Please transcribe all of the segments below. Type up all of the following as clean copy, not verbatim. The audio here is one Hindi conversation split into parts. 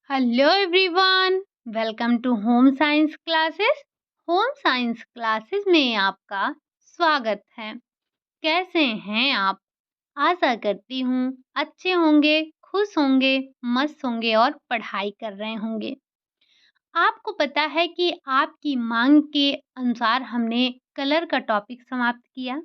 Hello everyone, welcome to home science classes. Home science classes में आपका स्वागत है। कैसे हैं आप? आशा करती हूँ अच्छे होंगे, खुश होंगे, मस्त होंगे और पढ़ाई कर रहे होंगे। आपको पता है कि आपकी मांग के अनुसार हमने कलर का टॉपिक समाप्त किया।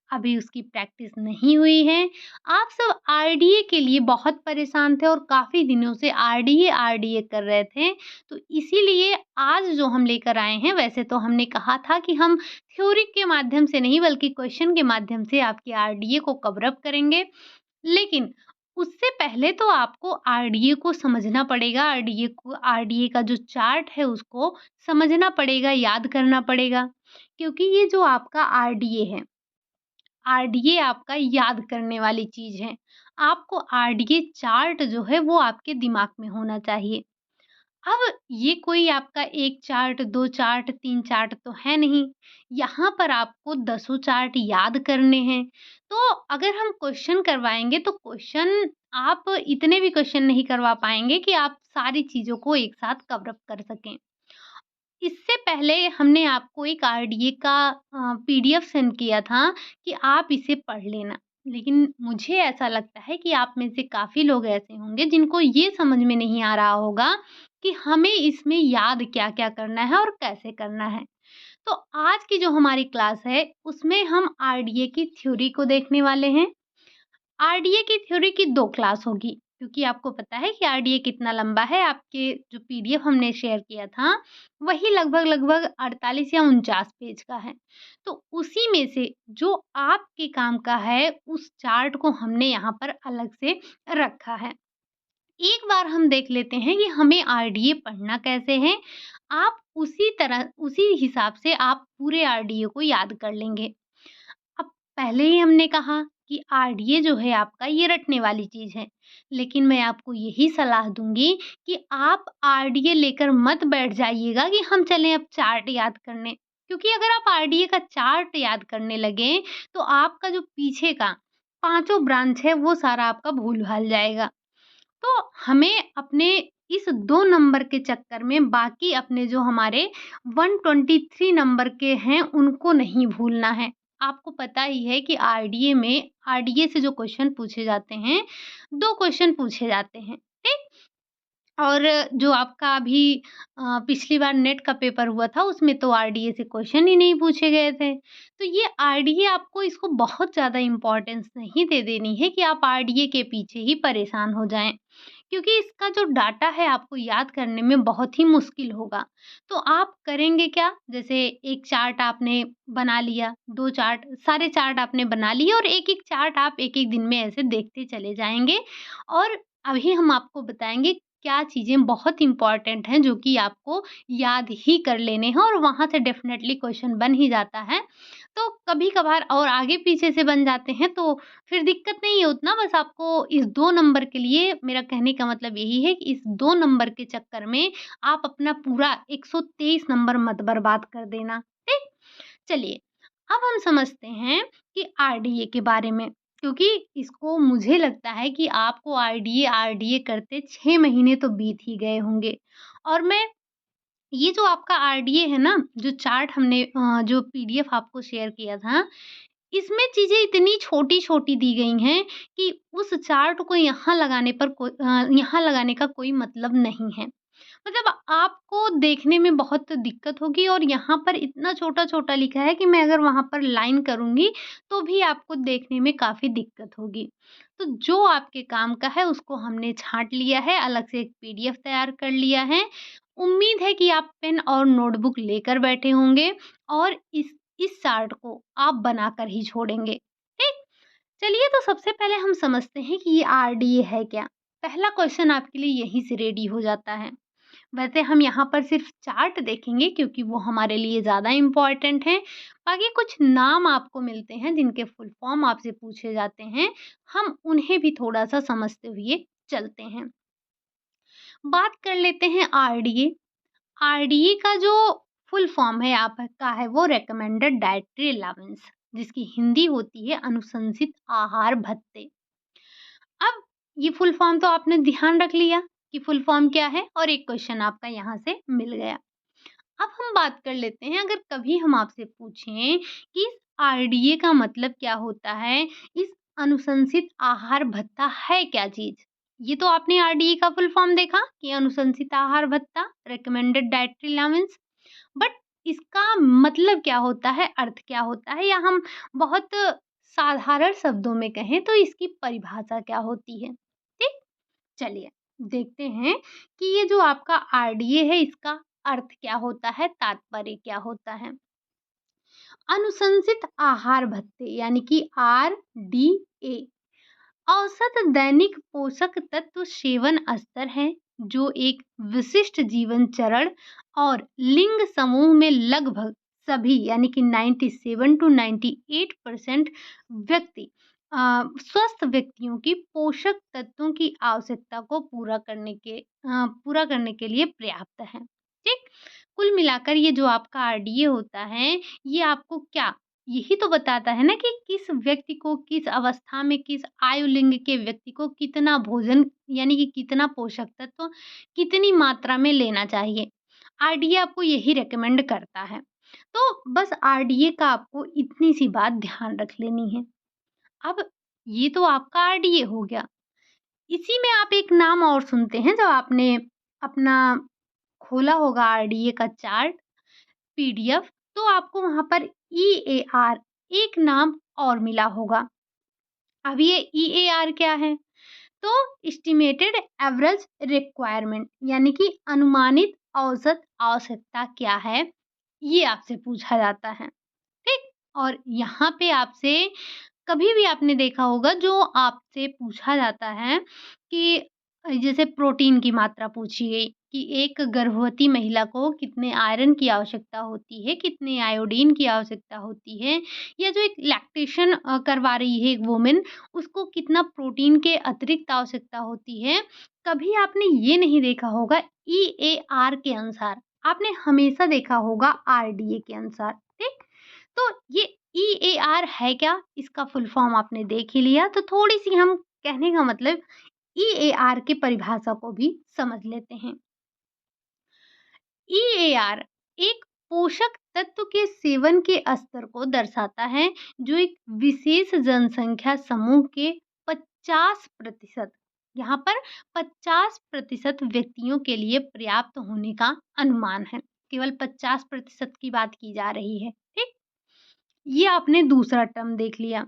अभी उसकी प्रैक्टिस नहीं हुई है। आप सब आरडीए के लिए बहुत परेशान थे और काफ़ी दिनों से आरडीए आरडीए कर रहे थे। तो इसीलिए आज जो हम लेकर आए हैं, वैसे तो हमने कहा था कि हम थ्योरी के माध्यम से नहीं बल्कि क्वेश्चन के माध्यम से आपकी आरडीए को कवर अप करेंगे। लेकिन उससे पहले तो आपको आरडीए को समझना पड़ेगा, आरडीए का जो चार्ट है उसको समझना पड़ेगा, याद करना पड़ेगा। क्योंकि ये जो आपका आरडीए है, आरडीए आपका याद करने वाली चीज़ है। आपको आरडीए चार्ट जो है वो आपके दिमाग में होना चाहिए। अब ये कोई आपका 1 चार्ट, 2 चार्ट, 3 चार्ट तो है नहीं। यहाँ पर आपको दसों चार्ट याद करने हैं। तो अगर हम क्वेश्चन करवाएँगे तो क्वेश्चन आप इतने भी क्वेश्चन नहीं करवा पाएँगे कि आप सारी चीज़ों को एक साथ कवर अप कर सकें। इससे पहले हमने आपको एक आरडीए का पीडीएफ सेंड किया था कि आप इसे पढ़ लेना। लेकिन मुझे ऐसा लगता है कि आप में से काफ़ी लोग ऐसे होंगे जिनको ये समझ में नहीं आ रहा होगा कि हमें इसमें याद क्या-क्या करना है और कैसे करना है। तो आज की जो हमारी क्लास है उसमें हम आरडीए की थ्योरी को देखने वाले हैं। आरडीए की थ्योरी की 2 क्लास होगी, क्योंकि आपको पता है कि आरडीए कितना लंबा है। आपके जो पीडीएफ हमने शेयर किया था, वही लगभग-लगभग 48 या 49 पेज का है। तो उसी में से जो आपके काम का है, उस चार्ट को हमने यहाँ पर अलग से रखा है। एक बार हम देख लेते हैं कि हमें आरडीए पढ़ना कैसे है। आप उसी हिसाब से आप पूरे आरडीए को याद कर लेंगे। अब पहले ही हमने कहा कि आरडीए जो है आपका ये रटने वाली चीज़ है। लेकिन मैं आपको यही सलाह दूँगी कि आप आरडीए लेकर मत बैठ जाइएगा कि हम चलें अब चार्ट याद करने। क्योंकि अगर आप आरडीए का चार्ट याद करने लगें, तो आपका जो पीछे का पाँचों ब्रांच है वो सारा आपका भूल-भाल जाएगा। तो हमें अपने इस 2 नंबर के चक्कर में बाकी अपने जो हमारे 123 नंबर के हैं, उनको नहीं भूलना है। आपको पता ही है कि आरडीए से जो क्वेश्चन पूछे जाते हैं, 2 क्वेश्चन पूछे जाते हैं, ठीक? और जो आपका अभी पिछली बार नेट का पेपर हुआ था, उसमें तो आरडीए से क्वेश्चन ही नहीं पूछे गए थे। तो ये आरडीए आपको इसको बहुत ज़्यादा इम्पोर्टेंस नहीं दे देनी है कि आप आरडीए के पीछे ही परेशान हो जाएँ। क्योंकि इसका जो डाटा है आपको याद करने में बहुत ही मुश्किल होगा। तो आप करेंगे क्या? जैसे 1 चार्ट आपने बना लिया, 2 चार्ट, सारे चार्ट आपने बना लिए और एक-एक चार्ट आप एक-एक दिन में ऐसे देखते चले जाएँगे और अभी हम आपको बताएँगे क्या चीज़ें बहुत इम्पोर्टेंट हैं जो कि आपको याद ही कर लेने हैं और वहाँ से डेफ़िनेटली क्वेश्चन बन ही जाता है। तो कभी-कभार और आगे-पीछे से बन जाते हैं तो फिर दिक्कत नहीं है उतना, बस आपको इस 2 नंबर के लिए मेरा कहने का मतलब यही है कि इस 2 नंबर के चक्कर में आप अपना पूरा 123 नंबर मत बर्बाद कर देना, ठीक? चलिए, अब हम समझते हैं कि आरडीए के बारे में, क्योंकि इसको मुझे लगता है कि आपको आरडीए आरडीए करते 6 महीने तो बीत ही गए होंगे और मैं ये जो आपका आरडीए है ना, जो चार्ट हमने जो पीडीएफ आपको शेयर किया था, इसमें चीज़ें इतनी छोटी-छोटी दी गई हैं कि उस चार्ट को यहाँ लगाने का कोई मतलब नहीं है। मतलब आपको देखने में बहुत दिक्कत होगी और यहाँ पर इतना छोटा-छोटा लिखा है कि मैं अगर वहाँ पर लाइन करूँगी, तो भी आपको देखने में काफ़ी दिक्कत होगी। तो जो आपके काम का है उसको हमने छाँट लिया है, अलग से एक पीडीएफ तैयार कर लिया है। उम्मीद है कि आप पेन और नोटबुक लेकर बैठे होंगे और इस चार्ट को आप बनाकर ही छोड़ेंगे, ठीक? चलिए तो सबसे पहले हम समझते हैं कि ये आरडीए है क्या? पहला क्वेश्चन आपके लिए यहीं से रेडी हो जाता है। वैसे हम यहाँ पर सिर्फ चार्ट देखेंगे क्योंकि वो हमारे लिए ज़्यादा इम्पोर्टेंट हैं। बाकी कुछ नाम आपको मिलते हैं जिनके फुल फॉर्म आपसे पूछे जाते हैं, हम उन्हें भी थोड़ा-सा समझते हुए चलते हैं। बात कर लेते हैं आरडीए। आरडीए का जो फुल फॉर्म है आपका है वो रिकमेंडेड डाइटरी अलाउंस, जिसकी हिंदी होती है अनुशंसित आहार भत्ते। अब ये फुल फॉर्म तो आपने ध्यान रख लिया। की फुल फॉर्म क्या है और एक क्वेश्चन आपका यहाँ से मिल गया। अब हम बात कर लेते हैं, अगर कभी हम आपसे पूछें कि इस आरडीए का मतलब क्या होता है, इस अनुशंसित आहार भत्ता है क्या चीज़? ये तो आपने आरडीए का फुल फॉर्म देखा कि अनुशंसित आहार भत्ता, रिकमेंडेड डाइटरी अलाउंस, बट इसका मतलब क्या होता है, अर्थ क्या होता है, या हम बहुत साधारण शब्दों में कहें तो इसकी परिभाषा क्या होती है? ठीक? चलिए देखते हैं कि ये जो आपका आरडीए है इसका अर्थ क्या होता है, तात्पर्य क्या होता है। अनुशंसित आहार भत्ते यानी कि आरडीए औसत दैनिक पोषक तत्व सेवन स्तर है जो एक विशिष्ट जीवन चरण और लिंग समूह में लगभग सभी यानी कि 97 टू 98% व्यक्ति स्वस्थ व्यक्तियों की पोषक तत्वों की आवश्यकता को पूरा करने के लिए पर्याप्त है। ठीक, कुल मिलाकर ये जो आपका आरडीए होता है ये आपको क्या यही तो बताता है ना कि किस व्यक्ति को किस अवस्था में किस आयु लिंग के व्यक्ति को कितना भोजन यानी कि कितना पोषक तत्व कितनी मात्रा में लेना चाहिए। आरडीए आपको यही रेकमेंड करता है। तो बस आरडीए का आपको इतनी सी बात ध्यान रख लेनी है। अब ये तो आपका आरडीए हो गया। इसी में आप एक नाम और सुनते हैं जब आपने अपना खोला होगा आरडीए का चार्ट पीडीएफ, तो आपको वहाँ पर ईएआर एक नाम और मिला होगा। अब ये ईएआर क्या है? तो एस्टिमेटेड एवरेज रिक्वायरमेंट यानी कि अनुमानित औसत आवश्यकता क्या है, ये आपसे पूछा जाता है। ठीक? और यहाँ पे आपसे कभी भी आपने देखा होगा जो आपसे पूछा जाता है कि जैसे प्रोटीन की मात्रा पूछी गई कि एक गर्भवती महिला को कितने आयरन की आवश्यकता होती है, कितने आयोडीन की आवश्यकता होती है, या जो एक लैक्टेशन करवा रही है एक वुमन उसको कितना प्रोटीन के अतिरिक्त आवश्यकता होती है। कभी आपने ये नहीं देखा होगा ईएआर के अनुसार, आपने हमेशा देखा होगा आरडीए के अनुसार। ठीक? तो ये ईएआर है क्या? इसका फुल फॉर्म आपने देख ही लिया, तो थोड़ी-सी हम कहने का मतलब ईएआर की परिभाषा को भी समझ लेते हैं। ईएआर एक पोषक तत्व के सेवन के स्तर को दर्शाता है जो एक विशेष जनसंख्या समूह के 50% यहाँ पर 50% व्यक्तियों के लिए पर्याप्त होने का अनुमान है। केवल 50% की बात की जा रही है। ठीक? ये आपने दूसरा टर्म देख लिया।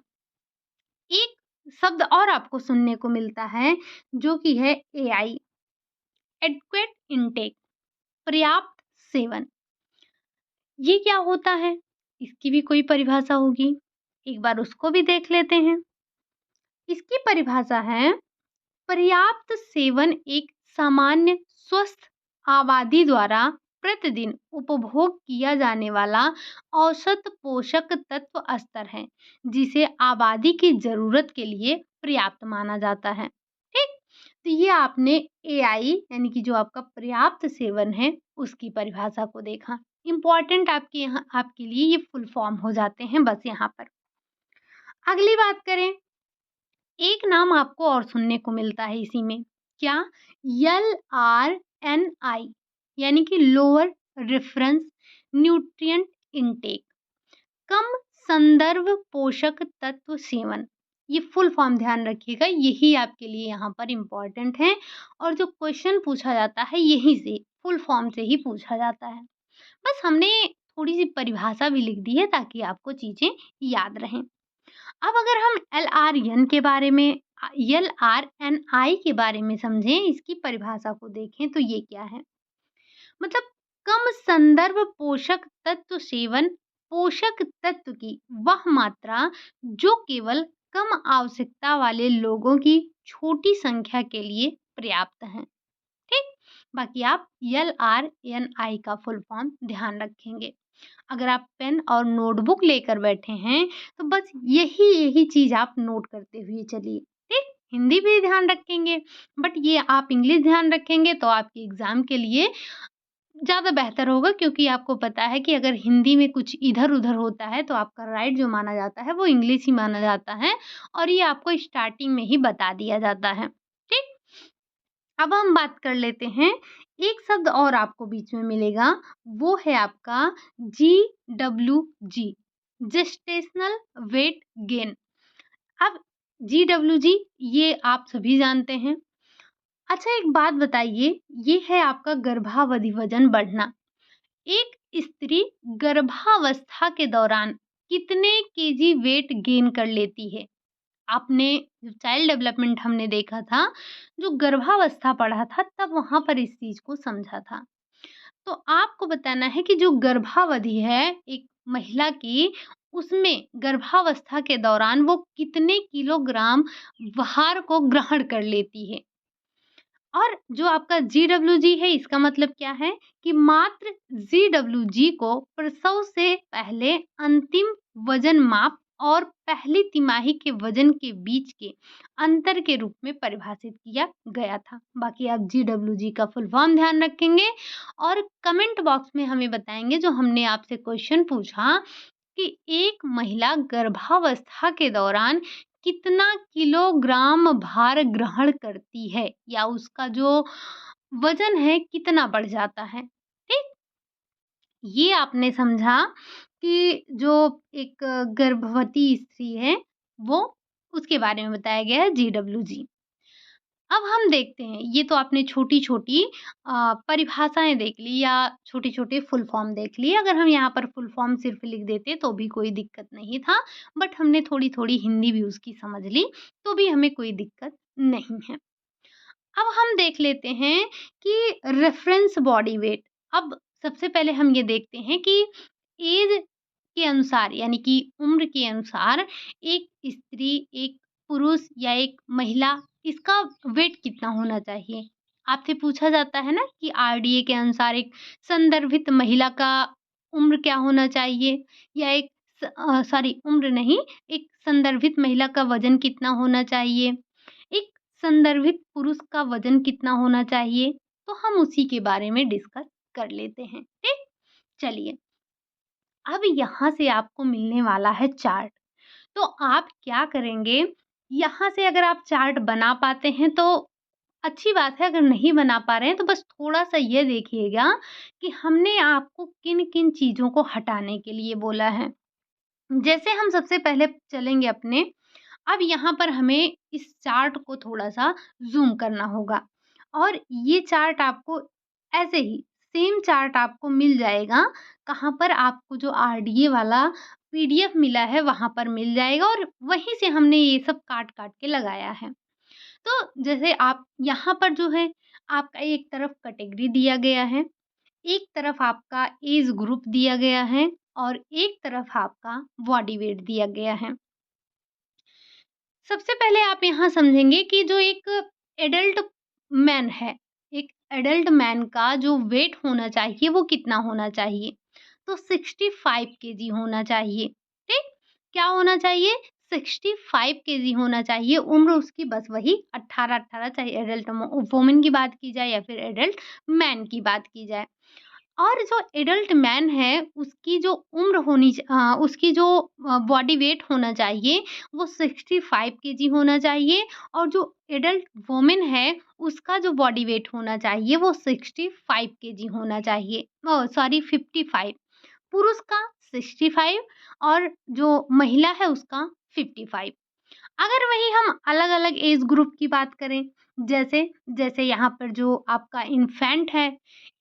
एक शब्द और आपको सुनने को मिलता है जो कि है एआई, एडक्वेट इनटेक, पर्याप्त सेवन। ये क्या होता है? इसकी भी कोई परिभाषा होगी। एक बार उसको भी देख लेते हैं। इसकी परिभाषा है पर्याप्त सेवन एक सामान्य स्वस्थ आबादी द्वारा प्रतिदिन उपभोग किया जाने वाला औसत पोषक तत्व स्तर है जिसे आबादी की जरूरत के लिए पर्याप्त माना जाता है। ठीक, तो ये आपने एआई यानी कि जो आपका पर्याप्त सेवन है उसकी परिभाषा को देखा। इम्पॉर्टेंट आपके लिए ये फुल फॉर्म हो जाते हैं बस यहाँ पर। अगली बात करें, एक नाम आपको और सुनने को मिलता है इसी में, क्या? LRNI यानी कि लोअर रेफरेंस न्यूट्रिएंट इनटेक, कम संदर्भ पोषक तत्व सेवन। ये फुल फॉर्म ध्यान रखिएगा, यही आपके लिए यहाँ पर इम्पोर्टेंट है और जो क्वेश्चन पूछा जाता है यही से फुल फॉर्म से ही पूछा जाता है। बस हमने थोड़ी सी परिभाषा भी लिख दी है ताकि आपको चीज़ें याद रहें। अब अगर हम LRN के बारे में समझें, इसकी परिभाषा को देखें तो ये क्या है? मतलब कम संदर्भ पोषक तत्व सेवन पोषक तत्व की वह मात्रा जो केवल कम आवश्यकता वाले लोगों की छोटी संख्या के लिए पर्याप्त है। ठीक, बाकी आप LRNI का फुल फॉर्म ध्यान रखेंगे। अगर आप पेन और नोटबुक लेकर बैठे हैं तो बस यही यही चीज़ आप नोट करते हुए चलिए। ठीक, हिंदी भी ध्यान रखेंगे बट ये आप इंग्लिश ध्यान रखेंगे तो आपके एग्ज़ाम के लिए ज़्यादा बेहतर होगा, क्योंकि आपको पता है कि अगर हिंदी में कुछ इधर-उधर होता है तो आपका राइट जो माना जाता है वो इंग्लिश ही माना जाता है और ये आपको स्टार्टिंग में ही बता दिया जाता है। ठीक? अब हम बात कर लेते हैं, एक शब्द और आपको बीच में मिलेगा, वो है आपका GWG, जेस्टेशनल वेट गेन। अब GWG ये आप सभी जानते हैं। अच्छा एक बात बताइए, ये है आपका गर्भावधि वजन बढ़ना। एक स्त्री गर्भावस्था के दौरान कितने केजी वेट गेन कर लेती है? आपने चाइल्ड डेवलपमेंट हमने देखा था, जो गर्भावस्था पढ़ा था तब वहाँ पर इस चीज़ को समझा था। तो आपको बताना है कि जो गर्भावधि है एक महिला की, उसमें गर्भावस्था के दौरान वो कितने किलोग्राम भार को ग्रहण कर लेती है। और जो आपका GWG है इसका मतलब क्या है कि मात्र GWG को प्रसव से पहले अंतिम वजन माप और पहली तिमाही के वजन के बीच के अंतर के रूप में परिभाषित किया गया था। बाकी आप GWG का फुल फॉर्म ध्यान रखेंगे और कमेंट बॉक्स में हमें बताएंगे जो हमने आपसे क्वेश्चन पूछा कि एक महिला गर्भावस्था के दौरान कितना किलोग्राम भार ग्रहण करती है या उसका जो वजन है कितना बढ़ जाता है। ठीक, ये आपने समझा कि जो एक गर्भवती स्त्री है वो उसके बारे में बताया गया है GWG। अब हम देखते हैं, ये तो आपने छोटी-छोटी परिभाषाएँ देख ली या छोटे-छोटे फुल फॉर्म देख लिए। अगर हम यहाँ पर फुल फॉर्म सिर्फ़ लिख देते तो भी कोई दिक्कत नहीं था, बट हमने थोड़ी-थोड़ी हिंदी भी उसकी समझ ली, तो भी हमें कोई दिक्कत नहीं है। अब हम देख लेते हैं कि रेफ़रेंस बॉडी वेट। अब सबसे पहले हम ये देखते हैं कि ऐज के अनुसार यानी कि उम्र के अनुसार एक स्त्री, एक पुरुष या एक महिला इसका वेट कितना होना चाहिए? आपसे पूछा जाता है ना कि RDA के अनुसार एक संदर्भित महिला का उम्र क्या होना चाहिए? या एक सॉरी उम्र नहीं, एक संदर्भित महिला का वज़न कितना होना चाहिए? एक संदर्भित पुरुष का वज़न कितना होना चाहिए? तो हम उसी के बारे में डिस्कस कर लेते हैं, ठीक? चलिए, अब यहाँ से आपको मिलने वाला है चार्ट। तो आप क्या करेंगे, यहाँ से अगर आप चार्ट बना पाते हैं तो अच्छी बात है, अगर नहीं बना पा रहे हैं तो बस थोड़ा-सा ये देखिएगा कि हमने आपको किन-किन चीज़ों को हटाने के लिए बोला है। जैसे हम सबसे पहले चलेंगे अपने, अब यहाँ पर हमें इस चार्ट को थोड़ा-सा ज़ूम करना होगा और ये चार्ट आपको ऐसे ही सेम चार्ट आपको मिल जाएगा, कहाँ पर आपको जो RDA वाला PDF मिला है वहाँ पर मिल जाएगा और वहीं से हमने ये सब काट-काट के लगाया है। तो जैसे आप यहाँ पर जो है आपका एक तरफ कैटेगरी दिया गया है, एक तरफ आपका एज ग्रुप दिया गया है और एक तरफ आपका बॉडी वेट दिया गया है। सबसे पहले आप यहाँ समझेंगे कि जो एक एडल्ट मैन है, एक एडल्ट मैन का जो वेट होना चाहिए वो कितना होना चाहिए? तो 65 केजी होना चाहिए, ठीक? क्या होना चाहिए? 65 केजी होना चाहिए। उम्र उसकी बस वही 18-18 चाहे एडल्ट वुमन की बात की जाए या फिर एडल्ट मैन की बात की जाए। और जो एडल्ट मैन है उसकी जो उम्र उसकी जो बॉडी वेट होना चाहिए वो 65 केजी होना चाहिए और जो एडल्ट वुमन है उसका जो बॉडी वेट होना चाहिए वो 65 केजी होना चाहिए, सॉरी 55। पुरुष का 65 और जो महिला है उसका 55। अगर वही हम अलग-अलग एज ग्रुप की बात करें, जैसे जैसे यहाँ पर जो आपका इन्फैंट है,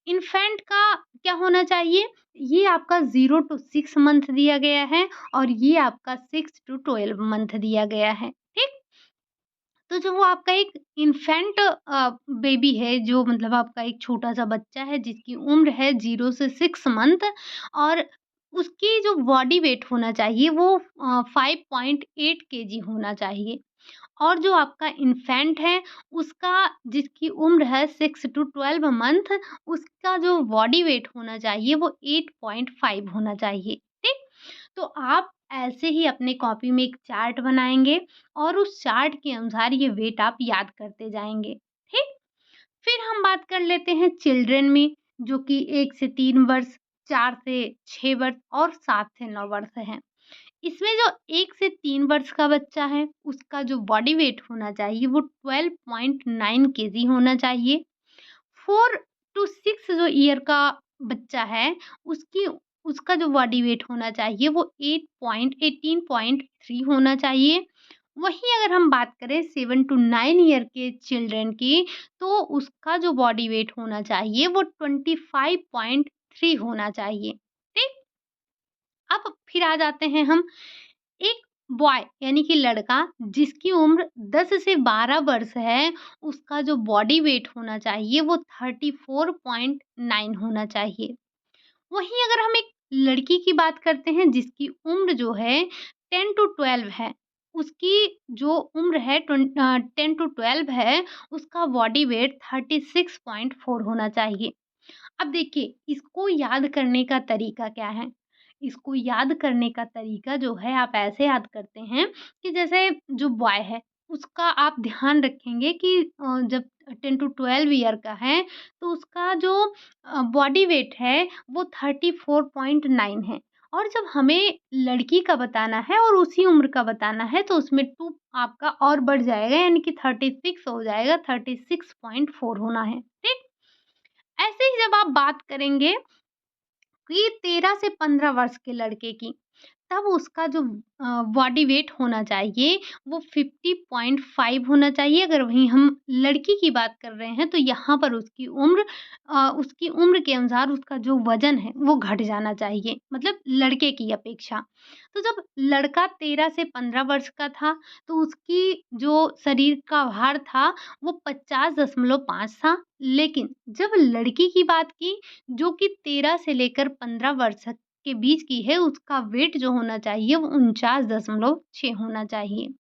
इन्फैंट का क्या होना चाहिए? ये आपका 0 टू 6 मंथ दिया गया है और ये आपका 6 टू 12 मंथ दिया गया है, ठीक? तो जो वो आपका एक इन्फैंट बेबी है, जो मतलब आपका एक छोटा-सा बच्चा है जिसकी उम्र है 0 से 6 मंथ और उसकी जो बॉडी वेट होना चाहिए वो 5.8 केजी होना चाहिए। और जो आपका इन्फैंट है उसका जिसकी उम्र है 6 टू 12 मंथ, उसका जो बॉडी वेट होना चाहिए वो 8.5 होना चाहिए, ठीक? तो आप ऐसे ही अपने कॉपी में एक चार्ट बनाएँगे और उस चार्ट के अनुसार ये वेट आप याद करते जाएँगे, ठीक? फिर हम बात कर लेते हैं चिल्ड्रन में, जो कि 1 से 3 वर्ष, 4 से 6 वर्ष और 7 से 9 वर्ष हैं। इसमें जो 1 से 3 वर्ष का बच्चा है, उसका जो बॉडी वेट होना चाहिए वो 12.9 केजी होना चाहिए। 4 टू 6 जो ईयर का बच्चा है, उसकी उसका जो बॉडी वेट होना चाहिए वो 18.3 होना चाहिए। वहीं अगर हम बात करें 7 टू 9 ईयर के चिल्ड्रन की, तो उसका जो बॉडी वेट होना चाहिए वो 25.3 होना चाहिए। ठीक? अब फिर आ जाते हैं हम एक बॉय यानी कि लड़का जिसकी उम्र 10 से 12 वर्ष है, उसका जो बॉडी वेट होना चाहिए वो 34.9 होना चाहिए। वहीं अगर हम एक लड़की की बात करते हैं जिसकी उम्र जो है 10 टू 12 है, उसकी जो उम्र है 10 टू 12 है, उसका बॉडी वेट 36.4 होना चाहिए। अब देखिए, इसको याद करने का तरीका क्या है? इसको याद करने का तरीका जो है आप ऐसे याद करते हैं कि जैसे जो बॉय है, उसका आप ध्यान रखेंगे कि जब 10 टू 12 ईयर का है, तो उसका जो बॉडी वेट है वो 34.9 है। और जब हमें लड़की का बताना है और उसी उम्र का बताना है, तो उसमें 2 आपका और बढ़ जाएगा यानी कि 36 हो जाएगा, 36.4 होना है। ठीक? ऐसे ही जब आप बात करेंगे कि 13 से 15 वर्ष के लड़के की, तब उसका जो बॉडी वेट होना चाहिए वो 50.5 होना चाहिए। अगर वहीं हम लड़की की बात कर रहे हैं तो यहाँ पर उसकी उम्र के अनुसार उसका जो वज़न है वो घट जाना चाहिए, मतलब लड़के की अपेक्षा। तो जब लड़का 13 से 15 वर्ष का था, तो उसकी जो शरीर का भार था वो 50.5 था। लेकिन जब लड़की की बात की, जो कि 13 से लेकर 15 वर्ष के बीच की है, उसका वेट जो होना चाहिए वो 49.6 होना चाहिए।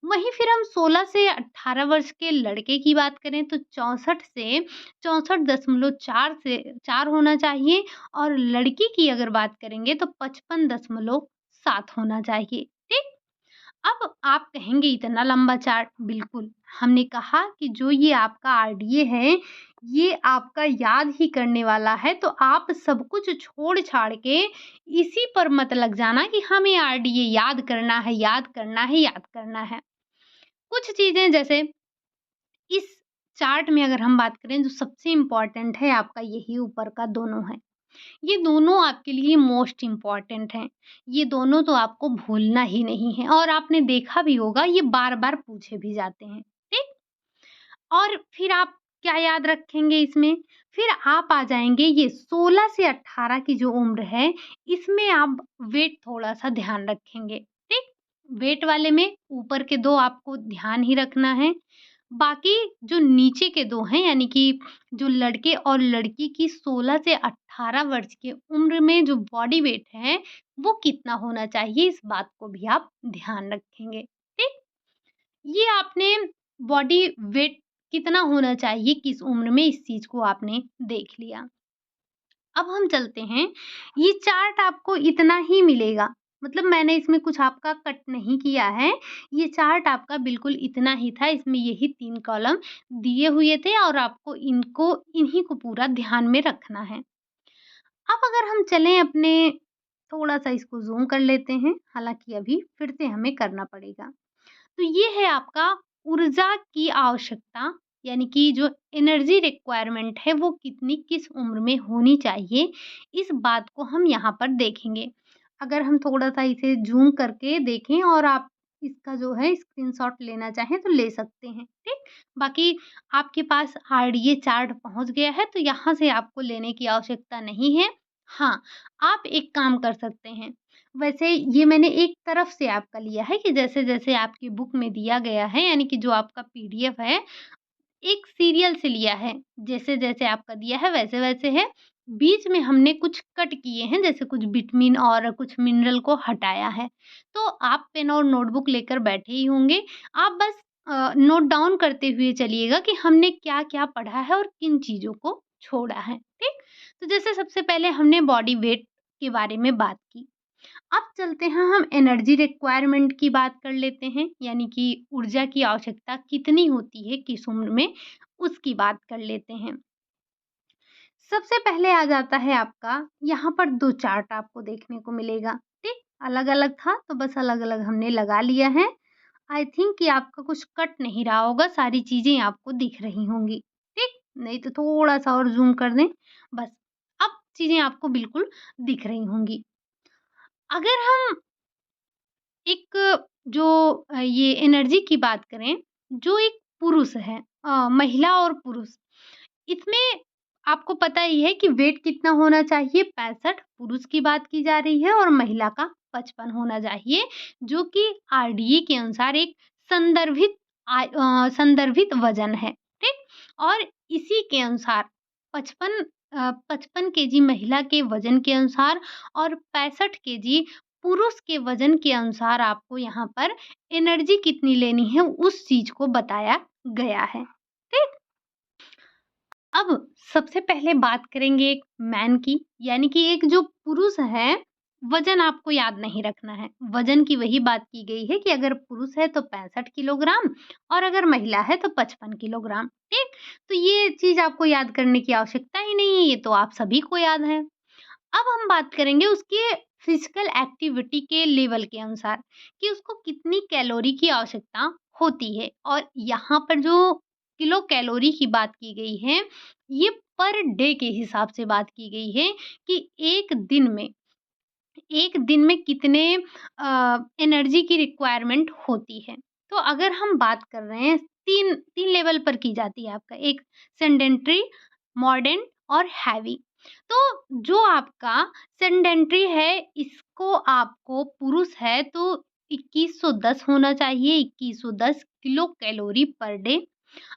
वहीं फिर हम 16 से 18 वर्ष के लड़के की बात करें तो 64 से 64.4 से 4 होना चाहिए, और लड़की की अगर बात करेंगे तो 55.7 होना चाहिए। ठीक? अब आप कहेंगे इतना लंबा चार्ट, बिल्कुल, हमने कहा कि जो ये आपका आरडीए है, ये आपका याद ही करने वाला है, तो आप सब कुछ छोड़-छाड़ के इसी पर मत लग जाना कि हमें आरडीए याद करना है, याद करना है, याद करना है। कुछ चीज़ें जैसे इस चार्ट में अगर हम बात करें, जो सबसे इम्पोर्टेंट है आपका यही ऊपर का दोनों है। ये दोनों आपके लिए मोस्ट इम्पोर्टेंट हैं। ये दोनों तो आपको भूलना ही नहीं है, और आपने देखा भी होगा ये बार-बार पूछे भी जाते हैं। ठीक? और फिर आप क्या याद रखेंगे इसमें? फिर आप आ जाएँगे ये 16 से 18 की जो उम्र है, इसमें आप वेट थोड़ा-सा ध्यान रखेंगे। ठीक? वेट वाले में ऊपर के 2 आपको ध्यान ही रखना है। बाकी जो नीचे के 2 हैं, यानी कि जो लड़के और लड़की की 16 से 18 वर्ष की उम्र में जो बॉडी वेट है, वो कितना होना चाहिए, इस बात को भी आप ध्यान रखेंगे। ठीक? ये आपने बॉडी वेट कितना होना चाहिए किस उम्र में, इस चीज़ को आपने देख लिया। अब हम चलते हैं, ये चार्ट आपको इतना ही मिलेगा, मतलब मैंने इसमें कुछ आपका कट नहीं किया है। ये चार्ट आपका बिल्कुल इतना ही था, इसमें यही 3 कॉलम दिए हुए थे और आपको इन्हीं को पूरा ध्यान में रखना है। अब अगर हम चलें अपने, थोड़ा-सा इसको ज़ूम कर लेते हैं, हालाँकि अभी फिर से हमें करना पड़ेगा। तो ये है आपका ऊर्जा की आवश्यकता, यानी कि जो एनर्जी रिक्वायरमेंट है वो कितनी किस उम्र में होनी चाहिए, इस बात को हम यहाँ पर देखेंगे। अगर हम थोड़ा-सा इसे ज़ूम करके देखें और आप इसका जो है स्क्रीनशॉट लेना चाहें तो ले सकते हैं, ठीक? बाकी आपके पास आरडीए चार्ट पहुँच गया है तो यहाँ से आपको लेने की आवश्यकता नहीं है। हाँ, आप एक काम कर सकते हैं, वैसे ये मैंने एक तरफ से आपका लिया है कि जैसे-जैसे आपकी बुक में दिया गया है, यानी कि जो आपका पीडीएफ है, एक सीरियल से लिया है। जैसे-जैसे आपका दिया है वैसे-वैसे है। बीच में हमने कुछ कट किए हैं, जैसे कुछ विटामिन और कुछ मिनरल को हटाया है। तो आप पेन और नोटबुक लेकर बैठे ही होंगे। आप बस नोट डाउन करते हुए चलिएगा कि हमने क्या-क्या पढ़ा है और किन चीज़ों को छोड़ा है। ठीक? तो जैसे सबसे पहले हमने बॉडी वेट के बारे में बात की। अब चलते हैं हम एनर्जी रिक्वायरमेंट की बात कर लेते हैं, यानी कि ऊर्जा की आवश्यकता कितनी होती है किस उम्र में, उसकी बात कर लेते हैं। सबसे पहले आ जाता है आपका, यहाँ पर 2 चार्ट आपको देखने को मिलेगा, ठीक? अलग-अलग था तो बस अलग-अलग हमने लगा लिया है। आई थिंक कि आपका कुछ कट नहीं रहा होगा, सारी चीज़ें आपको दिख रही होंगी, ठीक? नहीं तो थोड़ा-सा और ज़ूम कर दें, बस अब चीज़ें आपको बिल्कुल दिख रही होंगी। अगर हम एक जो ये एनर्जी की बात करें, जो एक पुरुष है महिला और पुरुष, इसमें आपको पता ही है कि वेट कितना होना चाहिए 65 पुरुष की बात की जा रही है और महिला का 55 होना चाहिए, जो कि आरडीए के अनुसार एक संदर्भित वज़न है, ठीक? और इसी के अनुसार 55 केजी महिला के वज़न के अनुसार और 65 केजी पुरुष के वज़न के अनुसार आपको यहाँ पर एनर्जी कितनी लेनी है, उस चीज़ को बताया गया है, ठीक? अब सबसे पहले बात करेंगे एक मैन की, यानी कि एक जो पुरुष है, वज़न आपको याद नहीं रखना है। वज़न की वही बात की गई है कि अगर पुरुष है तो 65 किलोग्राम और अगर महिला है तो 55 किलोग्राम, ठीक? तो ये चीज़ आपको याद करने की आवश्यकता ही नहीं है, ये तो आप सभी को याद है। अब हम बात करेंगे उसके फिजिकल एक्टिविटी के लेवल के अनुसार कि उसको कितनी कैलोरी की आवश्यकता होती है और यहाँ पर जो किलो कैलोरी की बात की गई है, ये पर डे के हिसाब से बात की गई है कि एक दिन में कितने एनर्जी की रिक्वायरमेंट होती है। तो अगर हम बात कर रहे हैं 3 लेवल पर की जाती है आपका, एक सेडेंटरी, मॉडर्न और हैवी। तो जो आपका सेडेंटरी है, इसको आपको पुरुष है तो 2110 होना चाहिए, 2110 किलो कैलोरी पर डे।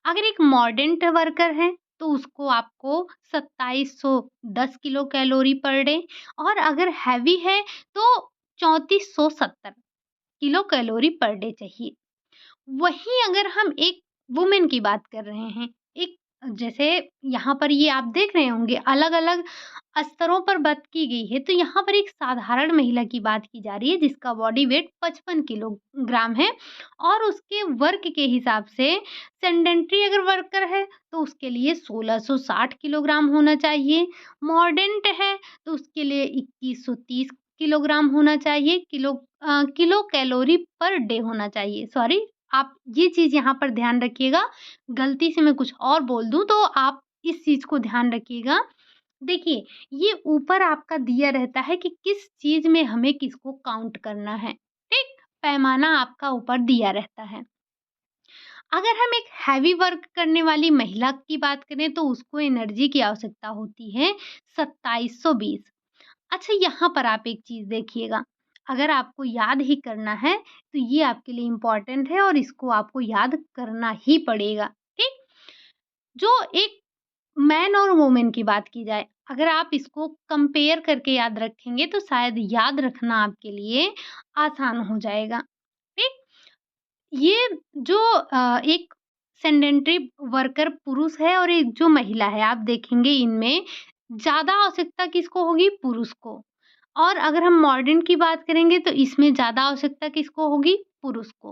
अगर एक मॉडर्न वर्कर है तो उसको आपको 2710 किलो कैलोरी पर डे और अगर हैवी है तो 3470 किलो कैलोरी पर डे चाहिए। वहीं अगर हम एक वुमेन की बात कर रहे हैं, एक जैसे यहाँ पर ये आप देख रहे होंगे अलग-अलग स्तरों पर बात की गई है, तो यहाँ पर एक साधारण महिला की बात की जा रही है जिसका बॉडी वेट 55 किलोग्राम है और उसके वर्क के हिसाब से सेडेंटरी अगर वर्कर है तो उसके लिए 1660 किलोग्राम होना चाहिए, मॉडर्न है तो उसके लिए 2130 किलोग्राम होना चाहिए, किलो कैलोरी पर डे होना चाहिए। सॉरी, आप ये चीज़ यहाँ पर ध्यान रखिएगा, गलती से मैं कुछ और बोल दूँ तो आप इस चीज़ को ध्यान रखिएगा। देखिए, ये ऊपर आपका दिया रहता है कि किस चीज़ में हमें किसको काउंट करना है, ठीक? पैमाना आपका ऊपर दिया रहता है। अगर हम एक हैवी वर्क करने वाली महिला की बात करें तो उसको एनर्जी की आवश्यकता होती है 2720। अच्छा, यहाँ पर आप एक चीज़ देखिएगा, अगर आपको याद ही करना है तो ये आपके लिए इम्पोर्टेंट है और इसको आपको याद करना ही पड़ेगा, ठीक? जो एक मैन और वुमेन की बात की जाए, अगर आप इसको कंपेयर करके याद रखेंगे तो शायद याद रखना आपके लिए आसान हो जाएगा, ठीक? ये जो एक सेडेंटरी वर्कर पुरुष है और एक जो महिला है, आप देखेंगे इनमें ज़्यादा आवश्यकता किसको होगी? पुरुष को। और अगर हम मॉडर्न की बात करेंगे तो इसमें ज़्यादा आवश्यकता किसको होगी? पुरुष को।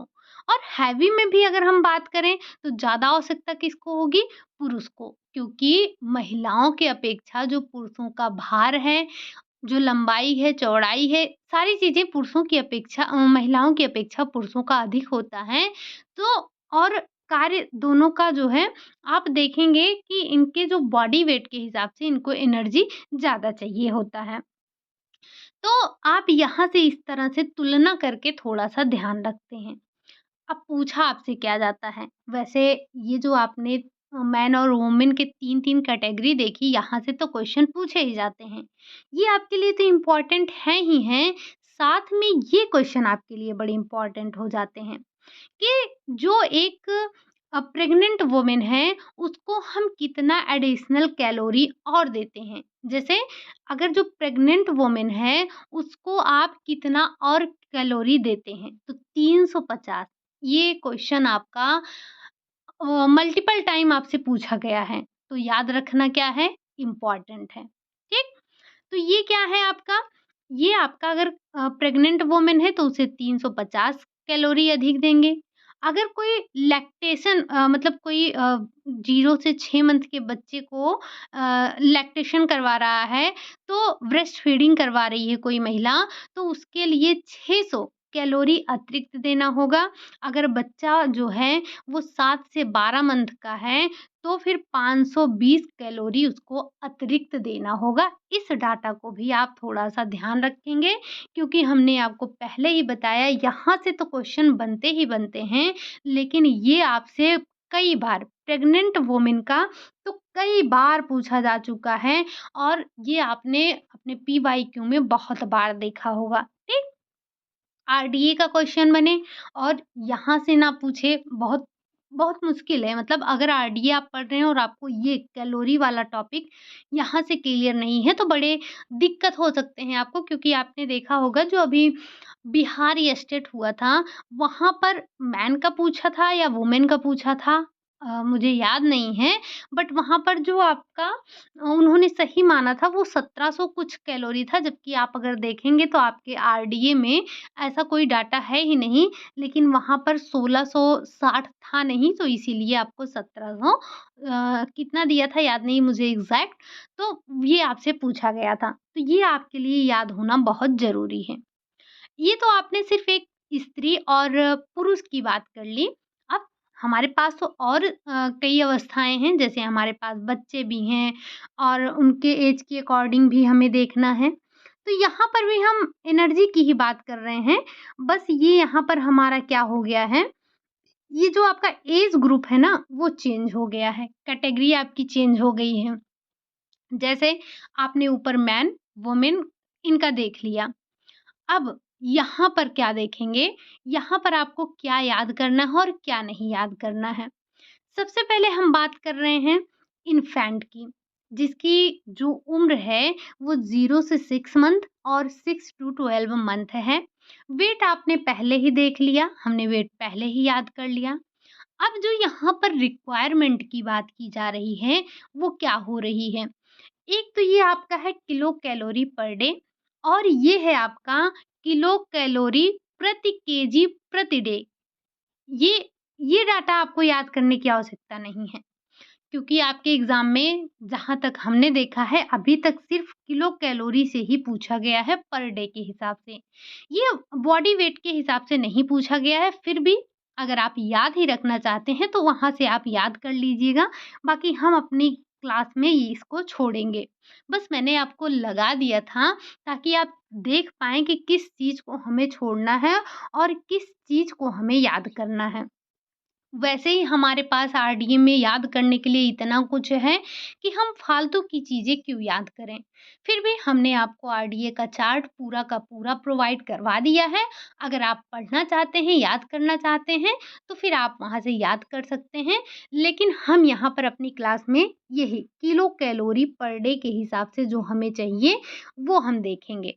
और हैवी में भी अगर हम बात करें तो ज़्यादा आवश्यकता किसको होगी? पुरुष को। क्योंकि महिलाओं के अपेक्षा जो पुरुषों का भार है, जो लंबाई है, चौड़ाई है, सारी चीज़ें पुरुषों की अपेक्षा महिलाओं की अपेक्षा पुरुषों का अधिक होता है। तो और कार्य दोनों का जो है, आप देखेंगे कि इनके जो बॉडी वेट के हिसाब से इनको एनर्जी ज़्यादा चाहिए होता है। तो आप यहाँ से इस तरह से तुलना करके थोड़ा-सा ध्यान रखते हैं। अब पूछा आपसे क्या जाता है, वैसे ये जो आपने मैन और वुमेन के 3-3 कैटेगरी देखी, यहाँ से तो क्वेश्चन पूछे ही जाते हैं। ये आपके लिए तो इम्पोर्टेंट हैं ही हैं, साथ में ये क्वेश्चन आपके लिए बड़े इम्पोर्टेंट हो जाते हैं कि जो एक प्रेग्नेंट वुमन है, उसको हम कितना एडिशनल कैलोरी और देते हैं। जैसे अगर जो प्रेग्नेंट वुमन है, उसको आप कितना और कैलोरी देते हैं, तो 350। ये क्वेश्चन आपका मल्टीपल टाइम आपसे पूछा गया है, तो याद रखना क्या है? इम्पोर्टेंट है, ठीक? तो ये क्या है आपका? ये आपका अगर प्रेग्नेंट वुमन है तो उसे 350 कैलोरी अधिक देंगे। अगर कोई लैक्टेशन मतलब कोई 0 से 6 मंथ के बच्चे को लैक्टेशन करवा रहा है, तो ब्रेस्ट फीडिंग करवा रही है कोई महिला, तो उसके लिए 600 कैलोरी अतिरिक्त देना होगा। अगर बच्चा जो है वो 7 से 12 मंथ का है, तो फिर 520 कैलोरी उसको अतिरिक्त देना होगा। इस डाटा को भी आप थोड़ा-सा ध्यान रखेंगे, क्योंकि हमने आपको पहले ही बताया यहाँ से तो क्वेश्चन बनते ही बनते हैं, लेकिन ये आपसे कई बार प्रेग्नेंट वुमन का तो कई बार पूछा जा चुका है और ये आपने अपने पीवाईक्यू में बहुत बार देखा होगा। ठीक? आरडीए का क्वेश्चन बने और यहाँ से ना पूछे, बहुत बहुत मुश्किल है। मतलब अगर आरडीए आप पढ़ रहे हैं और आपको ये कैलोरी वाला टॉपिक यहाँ से क्लियर नहीं है, तो बड़े दिक्कत हो सकते हैं आपको, क्योंकि आपने देखा होगा जो अभी बिहार स्टेट हुआ था, वहाँ पर मैन का पूछा था या वुमेन का पूछा था, मुझे याद नहीं है। बट वहाँ पर जो आपका उन्होंने सही माना था वो 1700 कुछ कैलोरी था, जबकि आप अगर देखेंगे तो आपके आरडीए में ऐसा कोई डाटा है ही नहीं, लेकिन वहाँ पर 1660 था नहीं, तो इसीलिए आपको 1700 कितना दिया था याद नहीं मुझे एग्ज़ैक्ट, तो ये आपसे पूछा गया था। तो ये आपके लिए याद होना बहुत ज़रूरी है। ये तो आपने सिर्फ़ एक स्त्री और पुरुष की बात कर ली। अब हमारे पास तो और कई अवस्थाएँ हैं, जैसे हमारे पास बच्चे भी हैं और उनके ऐज के अकॉर्डिंग भी हमें देखना है। तो यहाँ पर भी हम एनर्जी की ही बात कर रहे हैं। बस ये यहाँ पर हमारा क्या हो गया है, ये जो आपका ऐज ग्रुप है ना, वो चेंज हो गया है, कैटेगरी आपकी चेंज हो गई है। जैसे आपने ऊपर मैन, वुमेन इनका देख लिया। अब यहाँ पर क्या देखेंगे, यहाँ पर आपको क्या याद करना है और क्या नहीं याद करना है। सबसे पहले हम बात कर रहे हैं इन्फैंट की, जिसकी जो उम्र है वो 0 से 6 मंथ और 6 टू 12 मंथ है। वेट आपने पहले ही देख लिया, हमने वेट पहले ही याद कर लिया। अब जो यहाँ पर रिक्वायरमेंट की बात की जा रही है, वो क्या हो रही है? एक तो ये आपका है किलो कैलोरी पर डे और ये है आपका किलो कैलोरी प्रति केजी प्रति डे। ये ये डाटा आपको याद करने की आवश्यकता नहीं है, क्योंकि आपके एग्ज़ाम में जहाँ तक हमने देखा है अभी तक सिर्फ़ किलो कैलोरी से ही पूछा गया है पर डे के हिसाब से। ये बॉडी वेट के हिसाब से नहीं पूछा गया है, फिर भी अगर आप याद ही रखना चाहते हैं तो वहाँ से आप याद कर लीजिएगा, बाकी हम अपनी क्लास में ये इसको छोड़ेंगे। बस मैंने आपको लगा दिया था ताकि आप देख पाएँ कि किस चीज़ को हमें छोड़ना है और किस चीज़ को हमें याद करना है। वैसे ही हमारे पास आरडीएम में याद करने के लिए इतना कुछ है कि हम फालतू की चीज़ें क्यों याद करें। फिर भी हमने आपको आरडीए का चार्ट पूरा का पूरा प्रोवाइड करवा दिया है। अगर आप पढ़ना चाहते हैं, याद करना चाहते हैं, तो फिर आप वहाँ से याद कर सकते हैं। लेकिन हम यहाँ पर अपनी क्लास में यही किलो कैलोरी पर डे के हिसाब से जो हमें चाहिए, वो हम देखेंगे।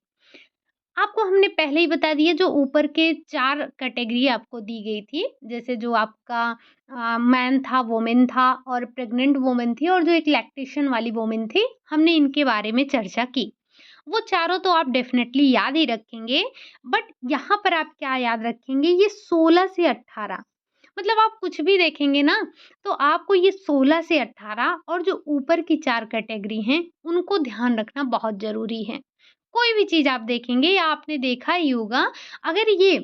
आपको हमने पहले ही बता दिया, जो ऊपर के 4 कैटेगरी आपको दी गई थी, जैसे जो आपका मैन था, वुमेन था और प्रेग्नेंट वुमन थी और जो एक लैक्टेशन वाली वुमन थी, हमने इनके बारे में चर्चा की। वो चारों तो आप डेफ़िनेटली याद ही रखेंगे, बट यहाँ पर आप क्या याद रखेंगे, ये 16 से 18, मतलब आप कुछ भी देखेंगे ना, तो आपको ये 16 से 18 और जो ऊपर की 4 कैटेगरी हैं, उनको ध्यान रखना बहुत ज़रूरी है। कोई भी चीज़ आप देखेंगे या आपने देखा ही होगा, अगर ये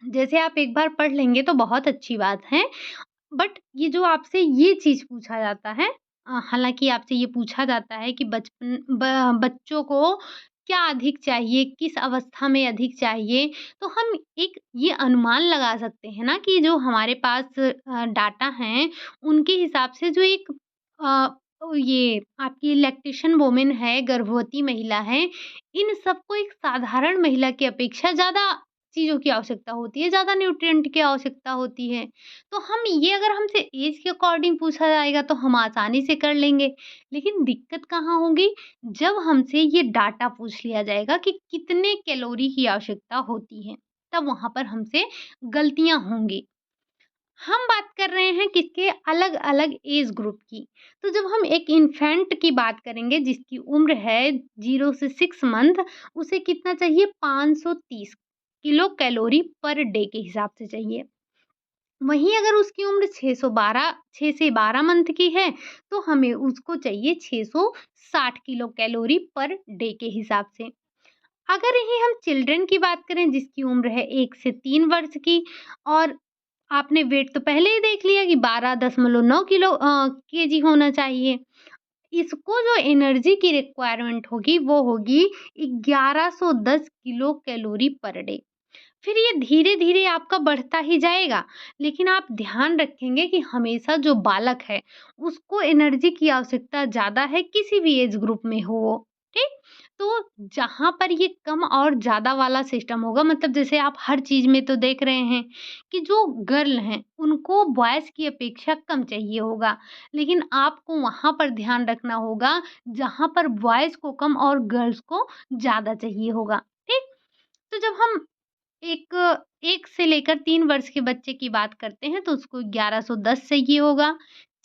जैसे आप एक बार पढ़ लेंगे तो बहुत अच्छी बात है, बट ये जो आपसे ये चीज़ पूछा जाता है, हालाँकि आपसे ये पूछा जाता है कि बचपन ब बच्चों को क्या अधिक चाहिए, किस अवस्था में अधिक चाहिए, तो हम एक ये अनुमान लगा सकते हैं ना कि जो हमारे पास डाटा हैं, उनके हिसाब से जो एक ये आपकी लैक्टेशन वुमन है, गर्भवती महिला है, इन सबको एक साधारण महिला की अपेक्षा ज़्यादा चीज़ों की आवश्यकता होती है, ज़्यादा न्यूट्रिएंट की आवश्यकता होती है। तो हम ये अगर हमसे ऐज के अकॉर्डिंग पूछा जाएगा तो हम आसानी से कर लेंगे। लेकिन दिक्कत कहाँ होगी? जब हमसे ये डाटा पूछ लिया जाएगा कि कितने कैलोरी की आवश्यकता होती है, तब वहाँ पर हमसे गलतियाँ होंगी। हम बात कर रहे हैं किसके, अलग-अलग एज ग्रुप की। तो जब हम एक इन्फैंट की बात करेंगे जिसकी उम्र है 0 से 6 मंथ, उसे कितना चाहिए, 530 किलो कैलोरी पर डे के हिसाब से चाहिए। वहीं अगर उसकी उम्र 6 से 12 मंथ की है, तो हमें उसको चाहिए 660 किलो कैलोरी पर डे के हिसाब से। अगर यही हम चिल्ड्रन की बात करें जिसकी उम्र है 1 से 3 वर्ष की, और आपने वेट तो पहले ही देख लिया कि 12.9 केजी होना चाहिए। इसको जो एनर्जी की रिक्वायरमेंट होगी वो होगी 1110 किलो कैलोरी पर डे। फिर ये धीरे-धीरे आपका बढ़ता ही जाएगा, लेकिन आप ध्यान रखेंगे कि हमेशा जो बालक है, उसको एनर्जी की आवश्यकता ज़्यादा है, किसी भी एज ग्रुप में हो वो, ठीक? तो जहाँ पर ये कम और ज़्यादा वाला सिस्टम होगा, मतलब जैसे आप हर चीज़ में तो देख रहे हैं कि जो गर्ल हैं, उनको बॉयज़ की अपेक्षा कम चाहिए होगा, लेकिन आपको वहाँ पर ध्यान रखना होगा, जहाँ पर बॉयज़ को कम और गर्ल्स को ज़्यादा चाहिए होगा, ठीक? तो जब हम एक 1 से लेकर 3 वर्ष के बच्चे की बात करते हैं तो उसको 1110 चाहिए होगा।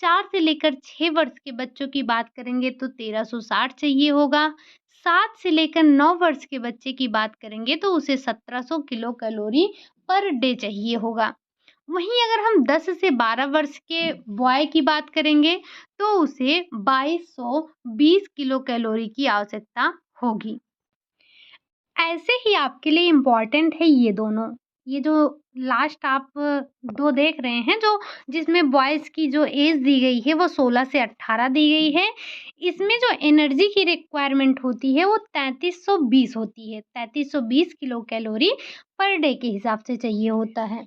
4 से लेकर 6 वर्ष के बच्चों की बात करेंगे तो 1360 चाहिए होगा। 7 से लेकर 9 वर्ष के बच्चे की बात करेंगे तो उसे 1700 किलो कैलोरी पर डे चाहिए होगा। वहीं अगर हम 10 से 12 वर्ष के बॉय की बात करेंगे तो उसे 2220 किलो कैलोरी की आवश्यकता होगी। ऐसे ही आपके लिए इम्पोर्टेंट है ये दोनों। ये जो लास्ट आप 2 देख रहे हैं, जो जिसमें बॉयज़ की जो एज दी गई है वो 16 से 18 दी गई है। इसमें जो एनर्जी की रिक्वायरमेंट होती है वो 3320 होती है। 3320 किलो कैलोरी पर डे के हिसाब से चाहिए होता है।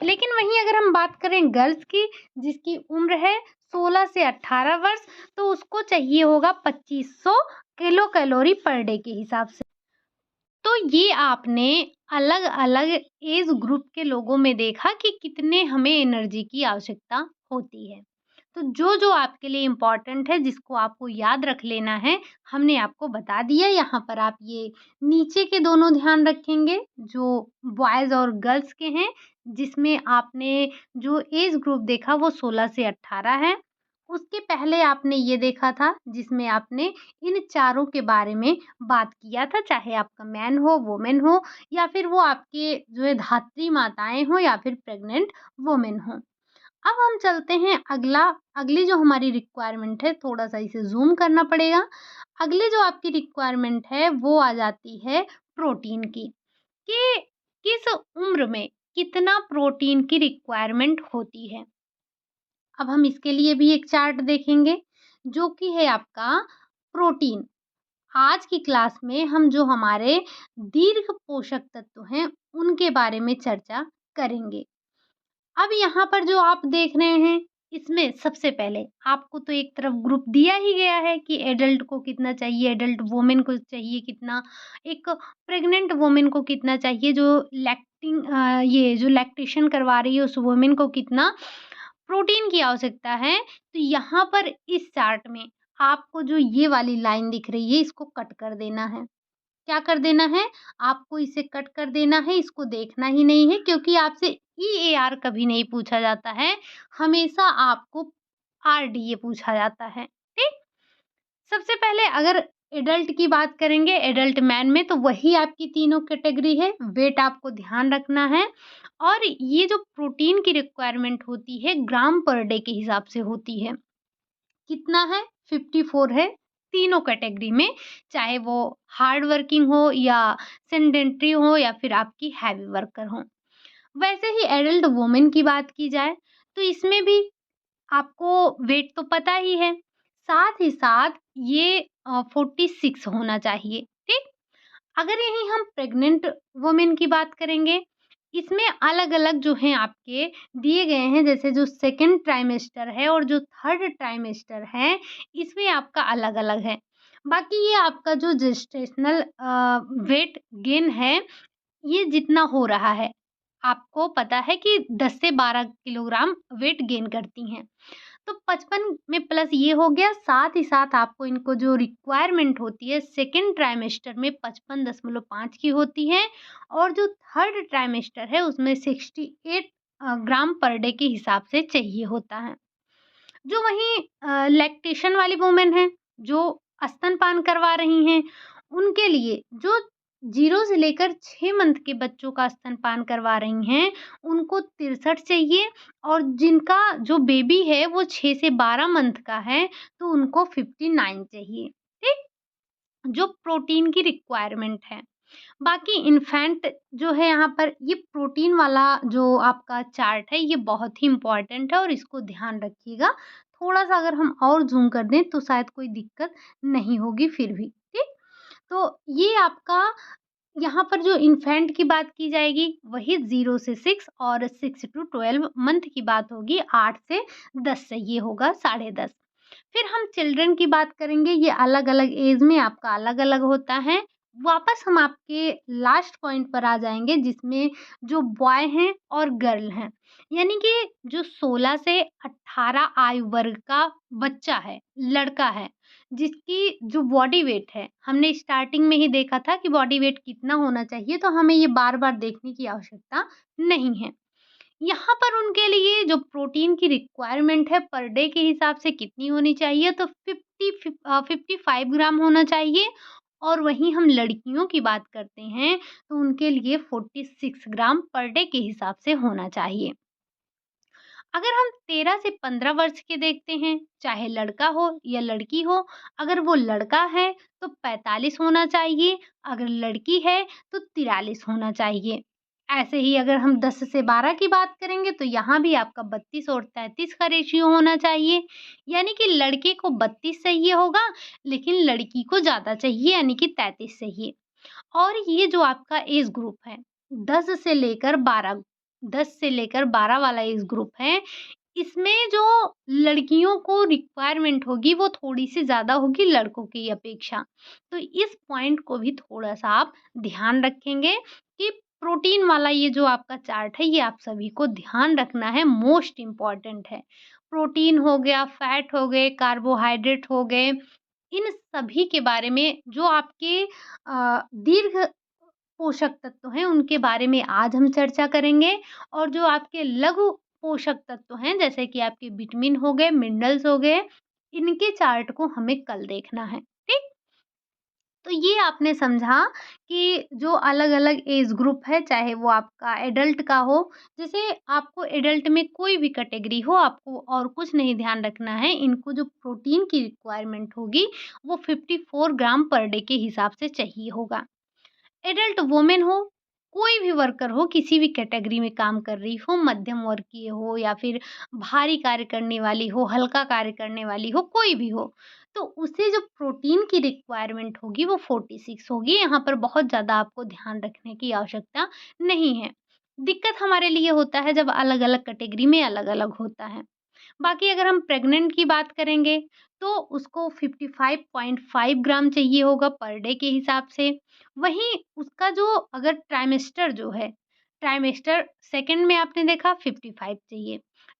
लेकिन वहीं अगर हम बात करें गर्ल्स की, जिसकी उम्र है 16 से 18 वर्ष, तो उसको चाहिए होगा 2500 किलो कैलोरी पर डे के हिसाब से। तो ये आपने अलग-अलग एज ग्रुप के लोगों में देखा कि कितने हमें एनर्जी की आवश्यकता होती है। तो जो-जो आपके लिए इम्पोर्टेंट है, जिसको आपको याद रख लेना है, हमने आपको बता दिया। यहाँ पर आप ये नीचे के दोनों ध्यान रखेंगे, जो बॉयज़ और गर्ल्स के हैं, जिसमें आपने जो एज ग्रुप देखा वो 16 से 18 है। उसके पहले आपने ये देखा था जिसमें आपने इन चारों के बारे में बात किया था, चाहे आपका मैन हो, वुमेन हो, या फिर वो आपके जो है धात्री माताएँ हों या फिर प्रेग्नेंट वुमेन हों। अब हम चलते हैं अगली जो हमारी रिक्वायरमेंट है, थोड़ा-सा इसे ज़ूम करना पड़ेगा। अगली जो आपकी रिक्वायरमेंट है वो आ जाती है प्रोटीन की, कि किस उम्र में कितना प्रोटीन की रिक्वायरमेंट होती है। अब हम इसके लिए भी एक चार्ट देखेंगे, जो कि है आपका प्रोटीन। आज की क्लास में हम जो हमारे दीर्घ पोषक तत्व हैं, उनके बारे में चर्चा करेंगे। अब यहाँ पर जो आप देख रहे हैं, इसमें सबसे पहले आपको तो एक तरफ ग्रुप दिया ही गया है कि एडल्ट को कितना चाहिए, एडल्ट वुमेन को चाहिए कितना, एक प्रेग्नेंट वुमेन को कितना चाहिए, ये जो लैक्टेशन करवा रही है उस वुमेन को कितना प्रोटीन की आवश्यकता है। तो यहाँ पर इस चार्ट में आपको जो ये वाली लाइन दिख रही है, इसको कट कर देना है। क्या कर देना है? आपको इसे कट कर देना है, इसको देखना ही नहीं है, क्योंकि आपसे ईएआर कभी नहीं पूछा जाता है, हमेशा आपको आरडीए पूछा जाता है, ठीक? सबसे पहले अगर एडल्ट की बात करेंगे, एडल्ट मैन में, तो वही आपकी तीनों कैटेगरी है। वेट आपको ध्यान रखना है, और ये जो प्रोटीन की रिक्वायरमेंट होती है ग्राम पर डे के हिसाब से होती है। कितना है? 54 है तीनों कैटेगरी में, चाहे वो हार्ड वर्किंग हो या सेडेंटरी हो या फिर आपकी हैवी वर्कर हो। वैसे ही एडल्ट वुमेन की बात की जाए तो इसमें भी आपको वेट तो पता ही है, साथ ही साथ ये 46 होना चाहिए, ठीक? अगर यहीं हम प्रेग्नेंट वुमेन की बात करेंगे, इसमें अलग-अलग जो हैं आपके दिए गए हैं, जैसे जो सेकंड ट्राइमेस्टर है और जो थर्ड ट्राइमेस्टर है, इसमें आपका अलग-अलग है। बाकी ये आपका जो जेस्टेशनल वेट गेन है, ये जितना हो रहा है, आपको पता है कि 10 से 12 किलोग्राम वेट गेन करती हैं। तो 55 में प्लस ये हो गया, साथ ही साथ आपको इनको जो रिक्वायरमेंट होती है सेकंड ट्राइमेस्टर में 55.5 की होती है, और जो थर्ड ट्राइमेस्टर है उसमें 68 ग्राम पर डे के हिसाब से चाहिए होता है। जो वहीं लैक्टेशन वाली वुमेन हैं, जो स्तनपान करवा रही हैं, उनके लिए जो 0 से लेकर 6 मंथ के बच्चों का स्तनपान करवा रही हैं, उनको 63 चाहिए और जिनका जो बेबी है वो 6 से 12 मंथ का है, तो उनको 59 चाहिए, ठीक? जो प्रोटीन की रिक्वायरमेंट है। बाकी इन्फेंट जो है यहाँ पर ये प्रोटीन वाला जो आपका चार्ट है, ये बहुत ही इम्पोर्टेंट है और इसको ध्यान रखिएगा। थोड़ा-सा अगर हम और ज़ूम कर दें तो शायद कोई दिक्कत नहीं होगी फिर भी, ठीक? तो ये आपका यहाँ पर जो इन्फेंट की बात की जाएगी वही 0 से 6 और 6 टू 12 मंथ की बात होगी, 8 से 10 से ये होगा 10.5। फिर हम चिल्ड्रन की बात करेंगे, ये अलग-अलग एज में आपका अलग-अलग होता है। वापस हम आपके लास्ट पॉइंट पर आ जाएँगे जिसमें जो बॉय हैं और गर्ल हैं। यानी कि जो 16 से 18 आयु वर्ग का बच्चा है, लड़का है, जिसकी जो बॉडी वेट है, हमने स्टार्टिंग में ही देखा था कि बॉडी वेट कितना होना चाहिए, तो हमें ये बार-बार देखने की आवश्यकता नहीं है। यहाँ पर उनके लिए जो प्रोटीन की रिक्वायरमेंट है पर डे के हिसाब से कितनी होनी चाहिए, तो 55 ग्राम होना चाहिए और वहीं हम लड़कियों की बात करते हैं तो उनके लिए 46 ग्राम पर डे के हिसाब से होना चाहिए। अगर हम 13 से 15 वर्ष के देखते हैं, चाहे लड़का हो या लड़की हो, अगर वो लड़का है तो 45 होना चाहिए, अगर लड़की है तो 43 होना चाहिए। ऐसे ही अगर हम 10 से 12 की बात करेंगे तो यहाँ भी आपका 32 और 33 का रेशियो होना चाहिए। यानी कि लड़के को 32 चाहिए होगा, लेकिन लड़की को ज़्यादा चाहिए यानी कि 33 चाहिए। और ये जो आपका एज ग्रुप है 10 से लेकर 12 10 से लेकर 12 वाला एज ग्रुप है, इसमें जो लड़कियों को रिक्वायरमेंट होगी वो थोड़ी-सी ज़्यादा होगी लड़कों की अपेक्षा। तो इस पॉइंट को भी थोड़ा-सा आप ध्यान रखेंगे कि प्रोटीन वाला ये जो आपका चार्ट है ये आप सभी को ध्यान रखना है, मोस्ट इम्पोर्टेंट है। प्रोटीन हो गया, फैट हो गए, कार्बोहाइड्रेट हो गए, इन सभी के बारे में जो आपके दीर्घ पोषक तत्व हैं, उनके बारे में आज हम चर्चा करेंगे और जो आपके लघु पोषक तत्व हैं, जैसे कि आपके विटामिन हो गए, मिनरल्स हो गए, इनके चार्ट को हमें कल देखना है, ठीक? तो ये आपने समझा कि जो अलग-अलग एज ग्रुप है, चाहे वो आपका एडल्ट का हो, जैसे आपको एडल्ट में कोई भी कैटेगरी हो, आपको और कुछ नहीं ध्यान रखना है, इनको जो प्रोटीन की रिक्वायरमेंट होगी, वो 54 ग्राम पर डे के हिसाब से चाहिए होगा। एडल्ट वुमेन हो, कोई भी वर्कर हो, किसी भी कैटेगरी में काम कर रही हो, मध्यम वर्गीय हो या फिर भारी कार्य करने वाली हो, हल्का कार्य करने वाली हो, कोई भी हो, तो उसे जो प्रोटीन की रिक्वायरमेंट होगी वो 46 होगी। यहाँ पर बहुत ज़्यादा आपको ध्यान रखने की आवश्यकता नहीं है। दिक्कत हमारे लिए होता है जब अलग-अलग कैटेगरी में अलग-अलग होता है। बाकी अगर हम प्रेग्नेंट की बात करेंगे, तो उसको 55.5 ग्राम चाहिए होगा पर डे के हिसाब से। वहीं उसका जो अगर ट्राइमेस्टर जो है, ट्राइमेस्टर सेकंड में आपने देखा 55 चाहिए।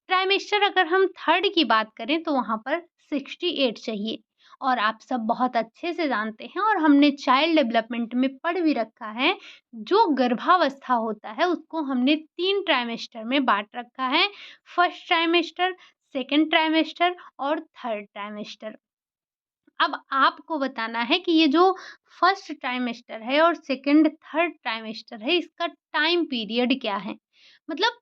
ट्राइमेस्टर अगर हम थर्ड की बात करें तो वहाँ पर 68 चाहिए। और आप सब बहुत अच्छे से जानते हैं और हमने चाइल्ड डेवलपमेंट में पढ़ भी रखा है, जो गर्भावस्था होता है उसको हमने 3 ट्राइमेस्टर में बाँट रखा है। फर्स्ट ट्राइमेस्टर, सेकंड ट्राइमेस्टर और थर्ड ट्राइमेस्टर। अब आपको बताना है कि ये जो फर्स्ट ट्राइमेस्टर है और सेकंड थर्ड ट्राइमेस्टर है इसका टाइम पीरियड क्या है? मतलब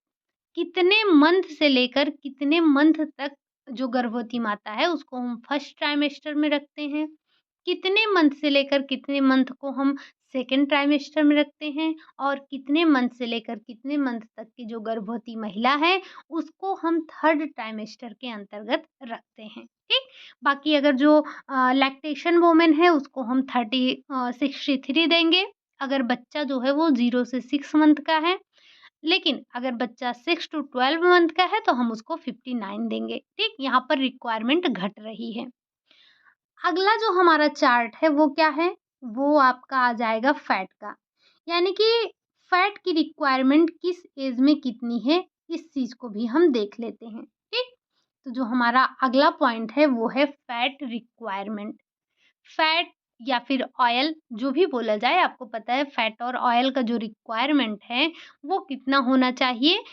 कितने मंथ से लेकर कितने मंथ तक जो गर्भवती माता है उसको हम फर्स्ट ट्राइमेस्टर में रखते हैं। कितने मंथ से लेकर कितने मंथ को हम सेकंड ट्राइमेस्टर में रखते हैं और कितने मंथ से लेकर कितने मंथ तक की जो गर्भवती महिला है उसको हम थर्ड ट्राइमेस्टर के अंतर्गत रखते हैं, ठीक? बाकी अगर जो लैक्टेशन वूमेन है उसको हम 63 देंगे, अगर बच्चा जो है वो 0 से 6 मंथ का है। लेकिन अगर बच्चा 6 टू 12 मंथ का है तो हम उसको 59 देंगे, ठीक? यहाँ पर रिक्वायरमेंट घट रही है। अगला जो हमारा चार्ट है वो क्या है? वो आपका आ जाएगा फैट का। यानी कि फैट की रिक्वायरमेंट किस एज में कितनी है, इस चीज़ को भी हम देख लेते हैं, ठीक? तो जो हमारा अगला पॉइंट है वो है फैट रिक्वायरमेंट। फैट या फिर ऑयल जो भी बोला जाए, आपको पता है फैट और ऑयल का जो रिक्वायरमेंट है वो कितना होना चाहिए,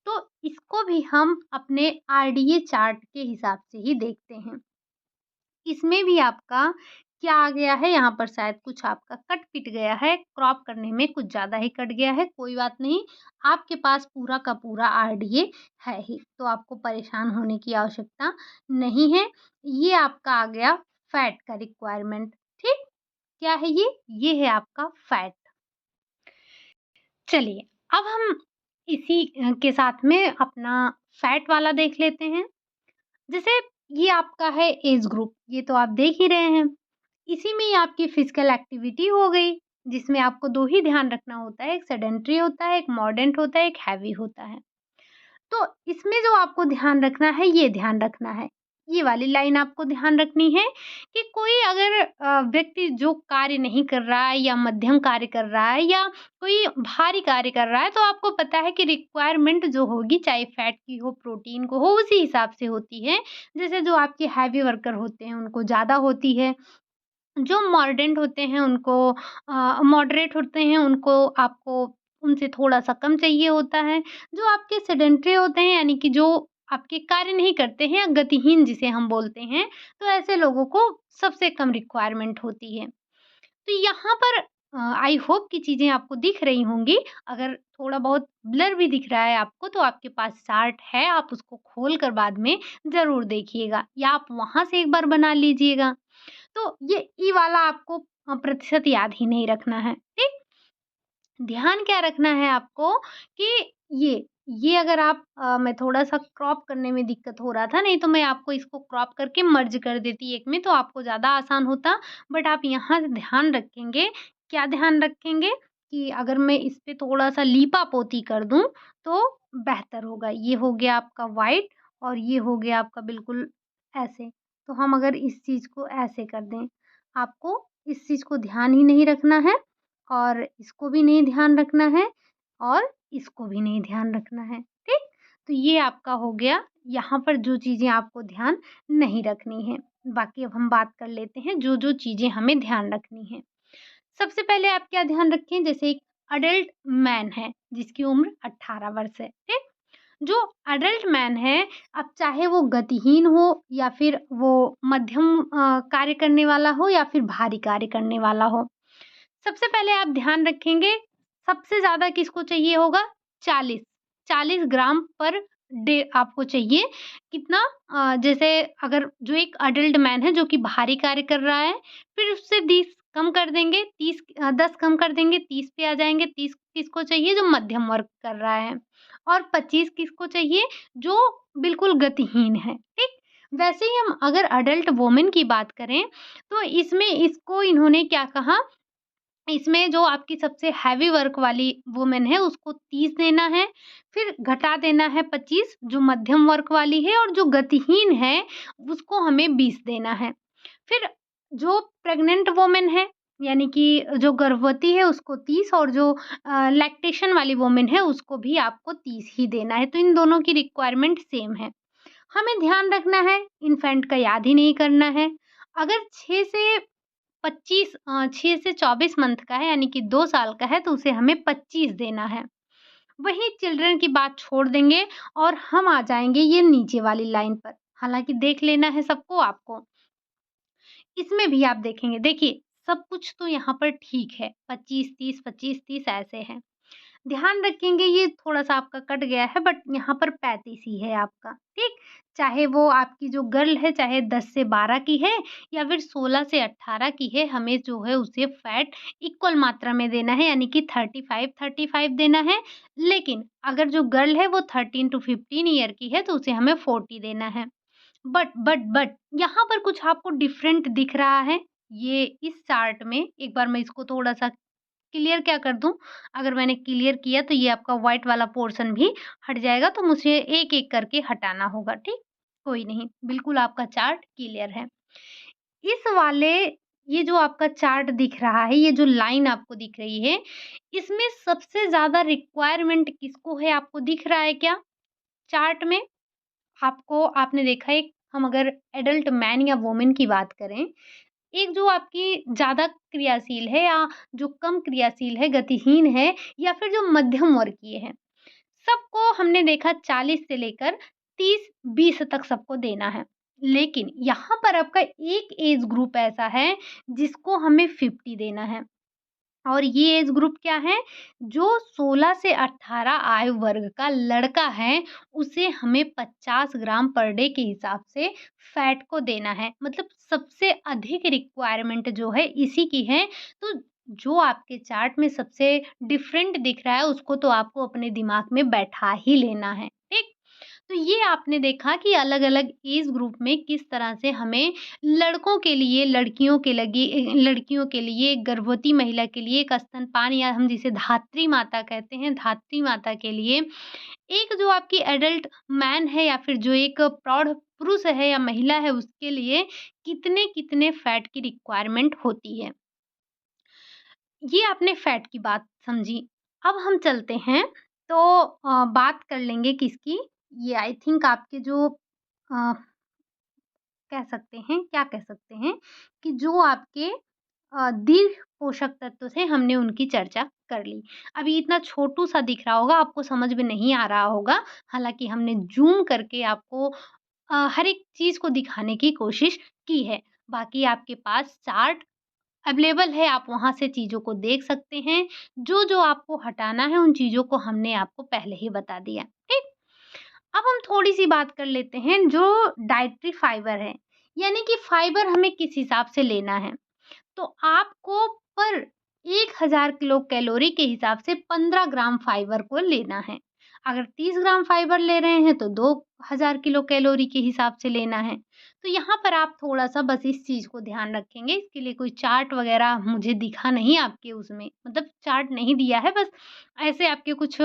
तो इसको भी हम अपने आरडीए चार्ट के हिसाब से ही देखते हैं। इसमें भी आपका क्या आ गया है यहाँ पर, शायद कुछ आपका कट पिट गया है, क्रॉप करने में कुछ ज़्यादा ही कट गया है, कोई बात नहीं, आपके पास पूरा का पूरा आरडीए है ही, तो आपको परेशान होने की आवश्यकता नहीं है। ये आपका आ गया फैट का रिक्वायरमेंट, ठीक? क्या है ये? ये है आपका फैट। चलिए, अब हम इसी के साथ में अपना फैट वाला देख लेते हैं। जैसे ये आपका है एज ग्रुप, ये तो आप देख ही रहे हैं। इसी में ही आपकी फिजिकल एक्टिविटी हो गई, जिसमें आपको 2 ही ध्यान रखना होता है, एक सेडेंटरी होता है, एक मॉडरेट होता है, एक हैवी होता है। तो इसमें जो आपको ध्यान रखना है, ये ध्यान रखना है। ये वाली लाइन आपको ध्यान रखनी है कि कोई अगर व्यक्ति जो कार्य नहीं कर रहा है या मध्यम कार्य कर रहा है या कोई भारी कार्य कर रहा है, तो आपको पता है कि रिक्वायरमेंट जो होगी, चाहे फैट की हो, प्रोटीन को हो, उसी हिसाब से होती है। जैसे जो आपके हैवी वर्कर होते हैं, उनको ज़्यादा होती है। जो मॉडरेट होते हैं उनको मॉडरेट होते हैं उनको आपको उनसे थोड़ा-सा कम चाहिए होता है। जो आपके सेडेंटरी होते हैं, यानी कि जो आपके कार्य नहीं करते हैं या गतिहीन जिसे हम बोलते हैं, तो ऐसे लोगों को सबसे कम रिक्वायरमेंट होती है। तो यहाँ पर आई होप कि चीज़ें आपको दिख रही होंगी। अगर थोड़ा बहुत ब्लर भी दिख रहा है आपको, तो आपके पास चार्ट है, आप उसको खोल कर बाद में ज़रूर देखिएगा या आप वहाँ से एक बार बना लीजिएगा। तो ये ई वाला आपको प्रतिशत याद ही नहीं रखना है, ठीक? ध्यान क्या रखना है आपको कि ये अगर आप मैं थोड़ा-सा क्रॉप करने में दिक्कत हो रहा था, नहीं तो मैं आपको इसको क्रॉप करके मर्ज कर देती एक में, तो आपको ज़्यादा आसान होता। बट आप यहाँ से ध्यान रखेंगे, क्या ध्यान रखेंगे कि अगर मैं इस पे थोड़ा-सा लीपा-पोती कर दूँ, तो बेहतर होगा। ये हो गया आपका व्हाइट और ये हो गया आपका बिल्कुल ऐसे। तो हम अगर इस चीज़ को ऐसे कर दें, आपको इस चीज़ को ध्यान ही नहीं रखना है और इसको भी नहीं ध्यान रखना है और इसको भी नहीं ध्यान रखना है, ठीक? तो ये आपका हो गया, यहाँ पर जो चीज़ें आपको ध्यान नहीं रखनी है। बाकी अब हम बात कर लेते हैं जो-जो चीज़ें हमें ध्यान रखनी है। सबसे पहले आप क्या ध्यान रखें, जैसे एक अडल्ट मैन है जिसकी उम्र 18 वर्ष है, ठीक? जो अडल्ट मैन है, अब चाहे वो गतिहीन हो या फिर वो मध्यम कार्य करने वाला हो या फिर भारी कार्य करने वाला हो। सबसे पहले आप ध्यान रखेंगे, सबसे ज़्यादा किसको चाहिए होगा? 40, 40 ग्राम पर डे आपको चाहिए। कितना? जैसे अगर जो एक अडल्ट मैन है जो कि भारी कार्य कर रहा है, फिर उससे 20 कम कर देंगे, 10 कम कर देंगे, 30 पे आ जाएँगे। 30 किसको चाहिए? जो मध्यम वर्ग कर रहा है और 25 किसको चाहिए? जो बिल्कुल गतिहीन है, ठीक? वैसे ही हम अगर अडल्ट वुमन की बात करें, तो इसमें इसको इन्होंने क्या कहा, इसमें जो आपकी सबसे हेवी वर्क वाली वुमन है उसको 30 देना है, फिर घटा देना है 25 जो मध्यम वर्क वाली है और जो गतिहीन है उसको हमें 20 देना है। फिर जो प्रेग्नेंट वुमन है यानी कि जो गर्भवती है उसको 30 और जो लैक्टेशन वाली वुमन है उसको भी आपको 30 ही देना है। तो इन दोनों की रिक्वायरमेंट सेम है। हमें ध्यान रखना है इन्फेंट का याद ही नहीं करना है। अगर 6 से 24 मंथ का है यानी कि 2 साल का है तो उसे हमें 25 देना है। वहीं चिल्ड्रन की बात छोड़ देंगे और हम आ जाएँगे ये नीचे वाली लाइन पर। हालाँकि देख लेना है सबको आपको। इसमें भी आप देखेंगे, देखिए सब कुछ तो यहाँ पर ठीक है, 25-30 ऐसे हैं। ध्यान रखेंगे ये थोड़ा-सा आपका कट गया है बट यहाँ पर 35 ही है आपका, ठीक? चाहे वो आपकी जो गर्ल है चाहे 10 से 12 की है या फिर 16 से 18 की है, हमें जो है उसे फैट इक्वल मात्रा में देना है यानी कि 35-35 देना है। लेकिन अगर जो गर्ल है वो 13 टू 15 ईयर की है तो उसे हमें 40 देना है। बट यहाँ पर कुछ आपको डिफरेंट दिख रहा है, ये इस चार्ट में एक बार मैं इसको थोड़ा-सा क्लियर क्या कर दूँ, अगर मैंने क्लियर किया तो ये आपका व्हाइट वाला पोर्शन भी हट जाएगा, तो मुझे एक-एक करके हटाना होगा, ठीक? कोई नहीं, बिल्कुल आपका चार्ट क्लियर है। इस वाले ये जो आपका चार्ट दिख रहा है, ये जो लाइन आपको दिख रही है, इसमें सबसे ज़्यादा रिक्वायरमेंट किसको है आपको दिख रहा है क्या चार्ट में? आपको आपने देखा एक हम अगर एडल्ट मैन या वुमन की बात करें, एक जो आपकी ज़्यादा क्रियाशील है या जो कम क्रियाशील है, गतिहीन है या फिर जो मध्यम वर्गीय है, सबको हमने देखा 40 से लेकर 30-20 तक सबको देना है। लेकिन यहाँ पर आपका एक एज ग्रुप ऐसा है जिसको हमें 50 देना है। और ये एज ग्रुप क्या है? जो 16 से 18 आयु वर्ग का लड़का है, उसे हमें 50 ग्राम पर डे के हिसाब से फैट को देना है। मतलब सबसे अधिक रिक्वायरमेंट जो है इसी की है। तो जो आपके चार्ट में सबसे डिफरेंट दिख रहा है, उसको तो आपको अपने दिमाग में बैठा ही लेना है, ठीक? तो ये आपने देखा कि अलग-अलग एज ग्रुप में किस तरह से हमें लड़कों के लिए, लड़कियों के लिए, गर्भवती महिला के लिए, एक स्तनपान या हम जिसे धात्री माता कहते हैं, धात्री माता के लिए, एक जो आपकी एडल्ट मैन है या फिर जो एक प्रौढ़ पुरुष है या महिला है, उसके लिए कितने-कितने फैट की रिक्वायरमेंट होती है। ये आपने फैट की बात समझी। अब हम चलते हैं तो बात कर लेंगे किसकी? ये आई थिंक आपके जो कह सकते हैं क्या कह सकते हैं कि जो आपके दीर्घ पोषक तत्व थे हमने उनकी चर्चा कर ली। अब ये इतना छोटू-सा दिख रहा होगा, आपको समझ में नहीं आ रहा होगा, हालाँकि हमने ज़ूम करके आपको हर एक चीज़ को दिखाने की कोशिश की है। बाकी आपके पास चार्ट अवेलेबल है, आप वहाँ से चीज़ों को देख सकते हैं। जो-जो आपको हटाना है, उन चीज़ों को हमने आपको पहले ही बता दिया, ठीक? अब हम थोड़ी-सी बात कर लेते हैं जो डाइटरी फाइबर है, यानी कि फाइबर हमें किस हिसाब से लेना है। तो आपको पर 1000 किलो कैलोरी के हिसाब से 15 ग्राम फाइबर को लेना है। अगर 30 ग्राम फाइबर ले रहे हैं तो 2000 किलो कैलोरी के हिसाब से लेना है। तो यहाँ पर आप थोड़ा-सा बस इस चीज़ को ध्यान रखेंगे। इसके लिए कोई चार्ट वग़ैरह मुझे दिखा नहीं आपके उसमें, मतलब चार्ट नहीं दिया है, बस ऐसे आपके कुछ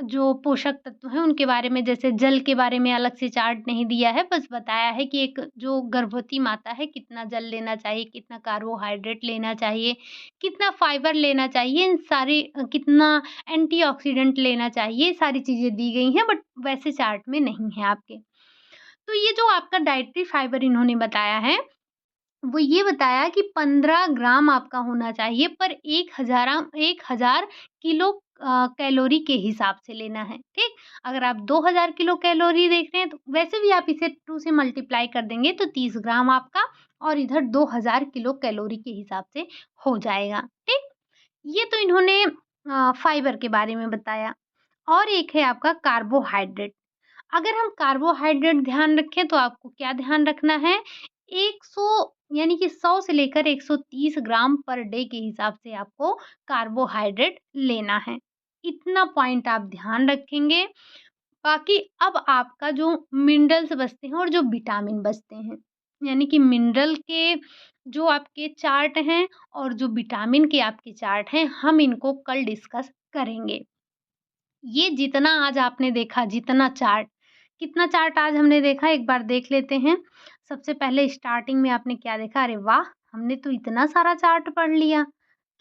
जो पोषक तत्व हैं उनके बारे में, जैसे जल के बारे में अलग से चार्ट नहीं दिया है, बस बताया है कि एक जो गर्भवती माता है कितना जल लेना चाहिए, कितना कार्बोहाइड्रेट लेना चाहिए, कितना फाइबर लेना चाहिए, इन सारे कितना एंटीऑक्सीडेंट लेना चाहिए, ये सारी चीज़ें दी गई हैं, बट वैसे चार्ट में नहीं है आपके। तो ये जो आपका डाइटरी फाइबर इन्होंने बताया है, वो ये बताया कि 15 ग्राम आपका होना चाहिए पर 1000 किलो कैलोरी के हिसाब से लेना है, ठीक? अगर आप 2000 किलो कैलोरी देख रहे हैं तो वैसे भी आप इसे 2 से मल्टीप्लाई कर देंगे तो 30 ग्राम आपका और इधर 2000 किलो कैलोरी के हिसाब से हो जाएगा, ठीक? ये तो इन्होंने फाइबर के बारे में बताया। और एक है आपका कार्बोहाइड्रेट। अगर हम कार्बोहाइड्रेट ध्यान रखें तो आपको क्या ध्यान रखना है 100 यानी कि 100 से लेकर 130 ग्राम पर डे के हिसाब से आपको कार्बोहाइड्रेट लेना है। इतना पॉइंट आप ध्यान रखेंगे। बाकी अब आपका जो मिनरल्स बचते हैं और जो विटामिन बचते हैं, यानी कि मिनरल के जो आपके चार्ट हैं और जो विटामिन के आपके चार्ट हैं, हम इनको कल डिस्कस करेंगे। ये जितना आज आपने देखा, जितना चार्ट, कितना चार्ट आज हमने देखा एक बार देख लेते हैं। सबसे पहले स्टार्टिंग में आपने क्या देखा? अरे वाह! हमने तो इतना सारा चार्ट पढ़ लिया।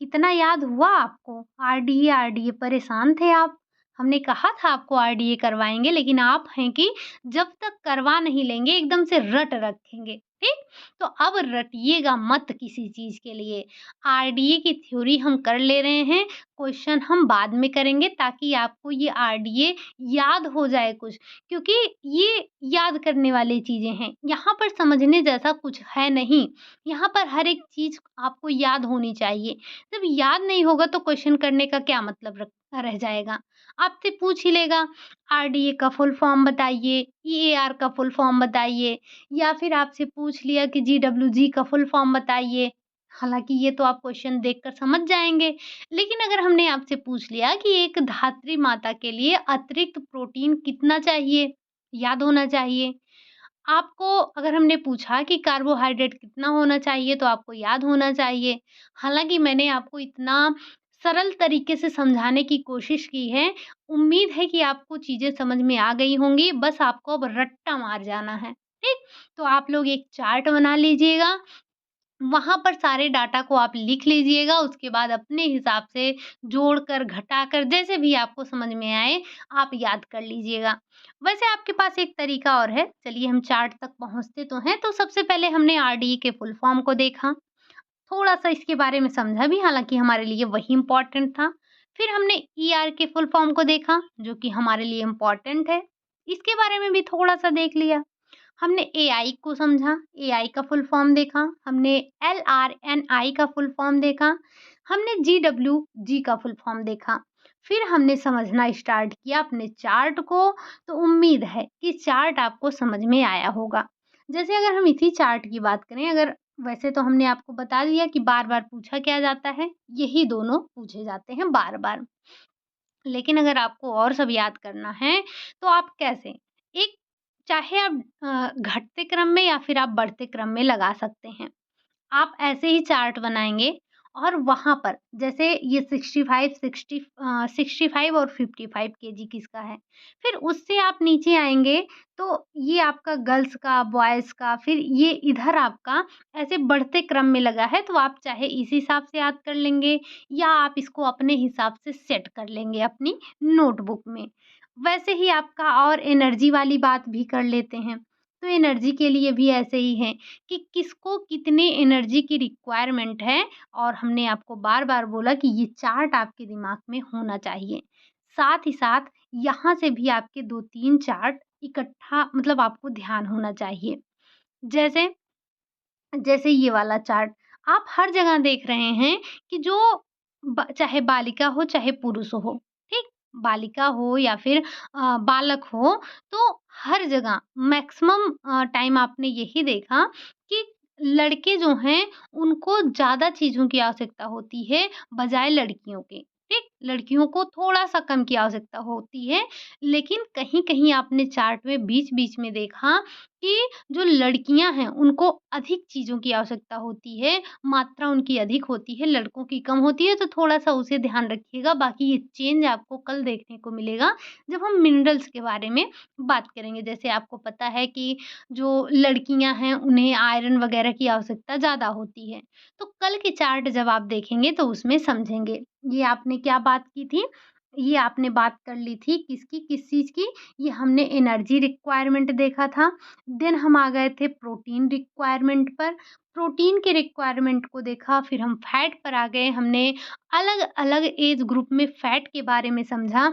कितना याद हुआ आपको? आरडीए, आरडीए परेशान थे आप। हमने कहा था आपको आरडीए करवाएँगे, लेकिन आप हैं कि जब तक करवा नहीं लेंगे एकदम से रट रखेंगे, ठीक? तो अब रटिएगा मत किसी चीज़ के लिए। आरडीए की थ्योरी हम कर ले रहे हैं, क्वेश्चन हम बाद में करेंगे ताकि आपको ये आरडीए याद हो जाए कुछ, क्योंकि ये याद करने वाली चीज़ें हैं। यहाँ पर समझने जैसा कुछ है नहीं, यहाँ पर हर एक चीज़ आपको याद होनी चाहिए। जब याद नहीं होगा तो क्वेश्चन करने का क्या मतलब रह जाएगा। आपसे पूछ ही लेगा आरडीए का फुल फॉर्म बताइए, ईएआर का फुल फॉर्म बताइए या फिर आपसे पूछ लिया कि जीडब्ल्यूजी का फुल फॉर्म बताइए। हालाँकि ये तो आप क्वेश्चन देखकर समझ जाएँगे। लेकिन अगर हमने आपसे पूछ लिया कि एक धात्री माता के लिए अतिरिक्त प्रोटीन कितना चाहिए? याद होना चाहिए। आपको अगर हमने पूछा कि कार्बोहाइड्रेट कितना होना चाहिए तो आपको याद होना चाहिए। हालाँकि मैंने आपको इतना सरल तरीके से समझाने की कोशिश की है। उम्मीद है कि आपको चीज़ें समझ में आ गई होंगी, बस आपको अब रट्टा मार जाना है, ठीक? तो आप लोग एक चार्ट बना लीजिएगा, वहाँ पर सारे डाटा को आप लिख लीजिएगा, उसके बाद अपने हिसाब से जोड़कर, घटाकर जैसे भी आपको समझ में आए, आप याद कर लीजिएगा। वैसे आपके पास एक तरीका और है, चलिए हम चार्ट तक पहुँचते तो हैं। तो सबसे पहले हमने आरडीए के फुल फॉर्म को देखा, थोड़ा-सा इसके बारे में समझा भी, हालाँकि हमारे लिए वही इम्पोर्टेंट था। फिर हमने ईआर के फुल फॉर्म को देखा, जो कि हमारे लिए इम्पोर्टेंट है, इसके बारे में भी थोड़ा-सा देख लिया। हमने एआई को समझा, एआई का फुल फॉर्म देखा, हमने एलआरएनआई का फुल फॉर्म देखा, हमने जीडब्ल्यूजी का फुल फॉर्म देखा। फिर हमने समझना स्टार्ट किया अपने चार्ट को, तो उम्मीद है कि चार्ट आपको समझ में आया होगा। जैसे अगर हम इसी चार्ट की बात करें, अगर वैसे तो हमने आपको बता दिया कि बार-बार पूछा क्या जाता है, यही दोनों पूछे जाते हैं बार-बार। लेकिन अगर आपको और सब याद करना है, तो आप कैसे? एक चाहे आप घटते क्रम में या फिर आप बढ़ते क्रम में लगा सकते हैं। आप ऐसे ही चार्ट बनाएँगे और वहाँ पर जैसे ये 65 और 55 केजी किसका है। फिर उससे आप नीचे आएँगे तो ये आपका गर्ल्स का, बॉयज़ का, फिर ये इधर आपका ऐसे बढ़ते क्रम में लगा है, तो आप चाहे इस हिसाब से याद कर लेंगे या आप इसको अपने हिसाब से सेट कर लेंगे अपनी नोटबुक में। वैसे ही आपका और एनर्जी वाली बात भी कर लेते हैं। तो एनर्जी के लिए भी ऐसे ही है कि किसको कितने एनर्जी की रिक्वायरमेंट है, और हमने आपको बार-बार बोला कि ये चार्ट आपके दिमाग में होना चाहिए। साथ ही साथ यहाँ से भी आपके 2-3 चार्ट इकट्ठा मतलब आपको ध्यान होना चाहिए। जैसे जैसे ये वाला चार्ट, आप हर जगह देख रहे हैं कि जो चाहे बालिका हो, चाहे पुरुष हो, ठीक? बालिका हो या फिर बालक हो, तो हर जगह मैक्सिमम टाइम आपने यही देखा कि लड़के जो हैं, उनको ज़्यादा चीज़ों की आवश्यकता होती है, बजाय लड़कियों के, ठीक? लड़कियों को थोड़ा-सा कम की आवश्यकता होती है, लेकिन कहीं-कहीं आपने चार्ट में बीच-बीच में देखा कि जो लड़कियाँ हैं, उनको अधिक चीज़ों की आवश्यकता होती है, मात्रा उनकी अधिक होती है, लड़कों की कम होती है, तो थोड़ा-सा उसे ध्यान रखिएगा। बाकी ये चेंज आपको कल देखने को मिलेगा, जब हम मिनरल्स के बारे में बात करेंगे। जैसे आपको पता है कि जो लड़कियाँ हैं, उन्हें आयरन वगैरह की आवश्यकता ज़्यादा होती है। तो कल के चार्ट जब आप देखेंगे, तो उसमें समझेंगे। ये आपने क्या बात की थी? ये आपने बात कर ली थी किसकी, किस चीज़ की? ये हमने एनर्जी रिक्वायरमेंट देखा था। देन हम आ गए थे प्रोटीन रिक्वायरमेंट पर। प्रोटीन के रिक्वायरमेंट को देखा, फिर हम फैट पर आ गए, हमने अलग-अलग एज ग्रुप में फैट के बारे में समझा।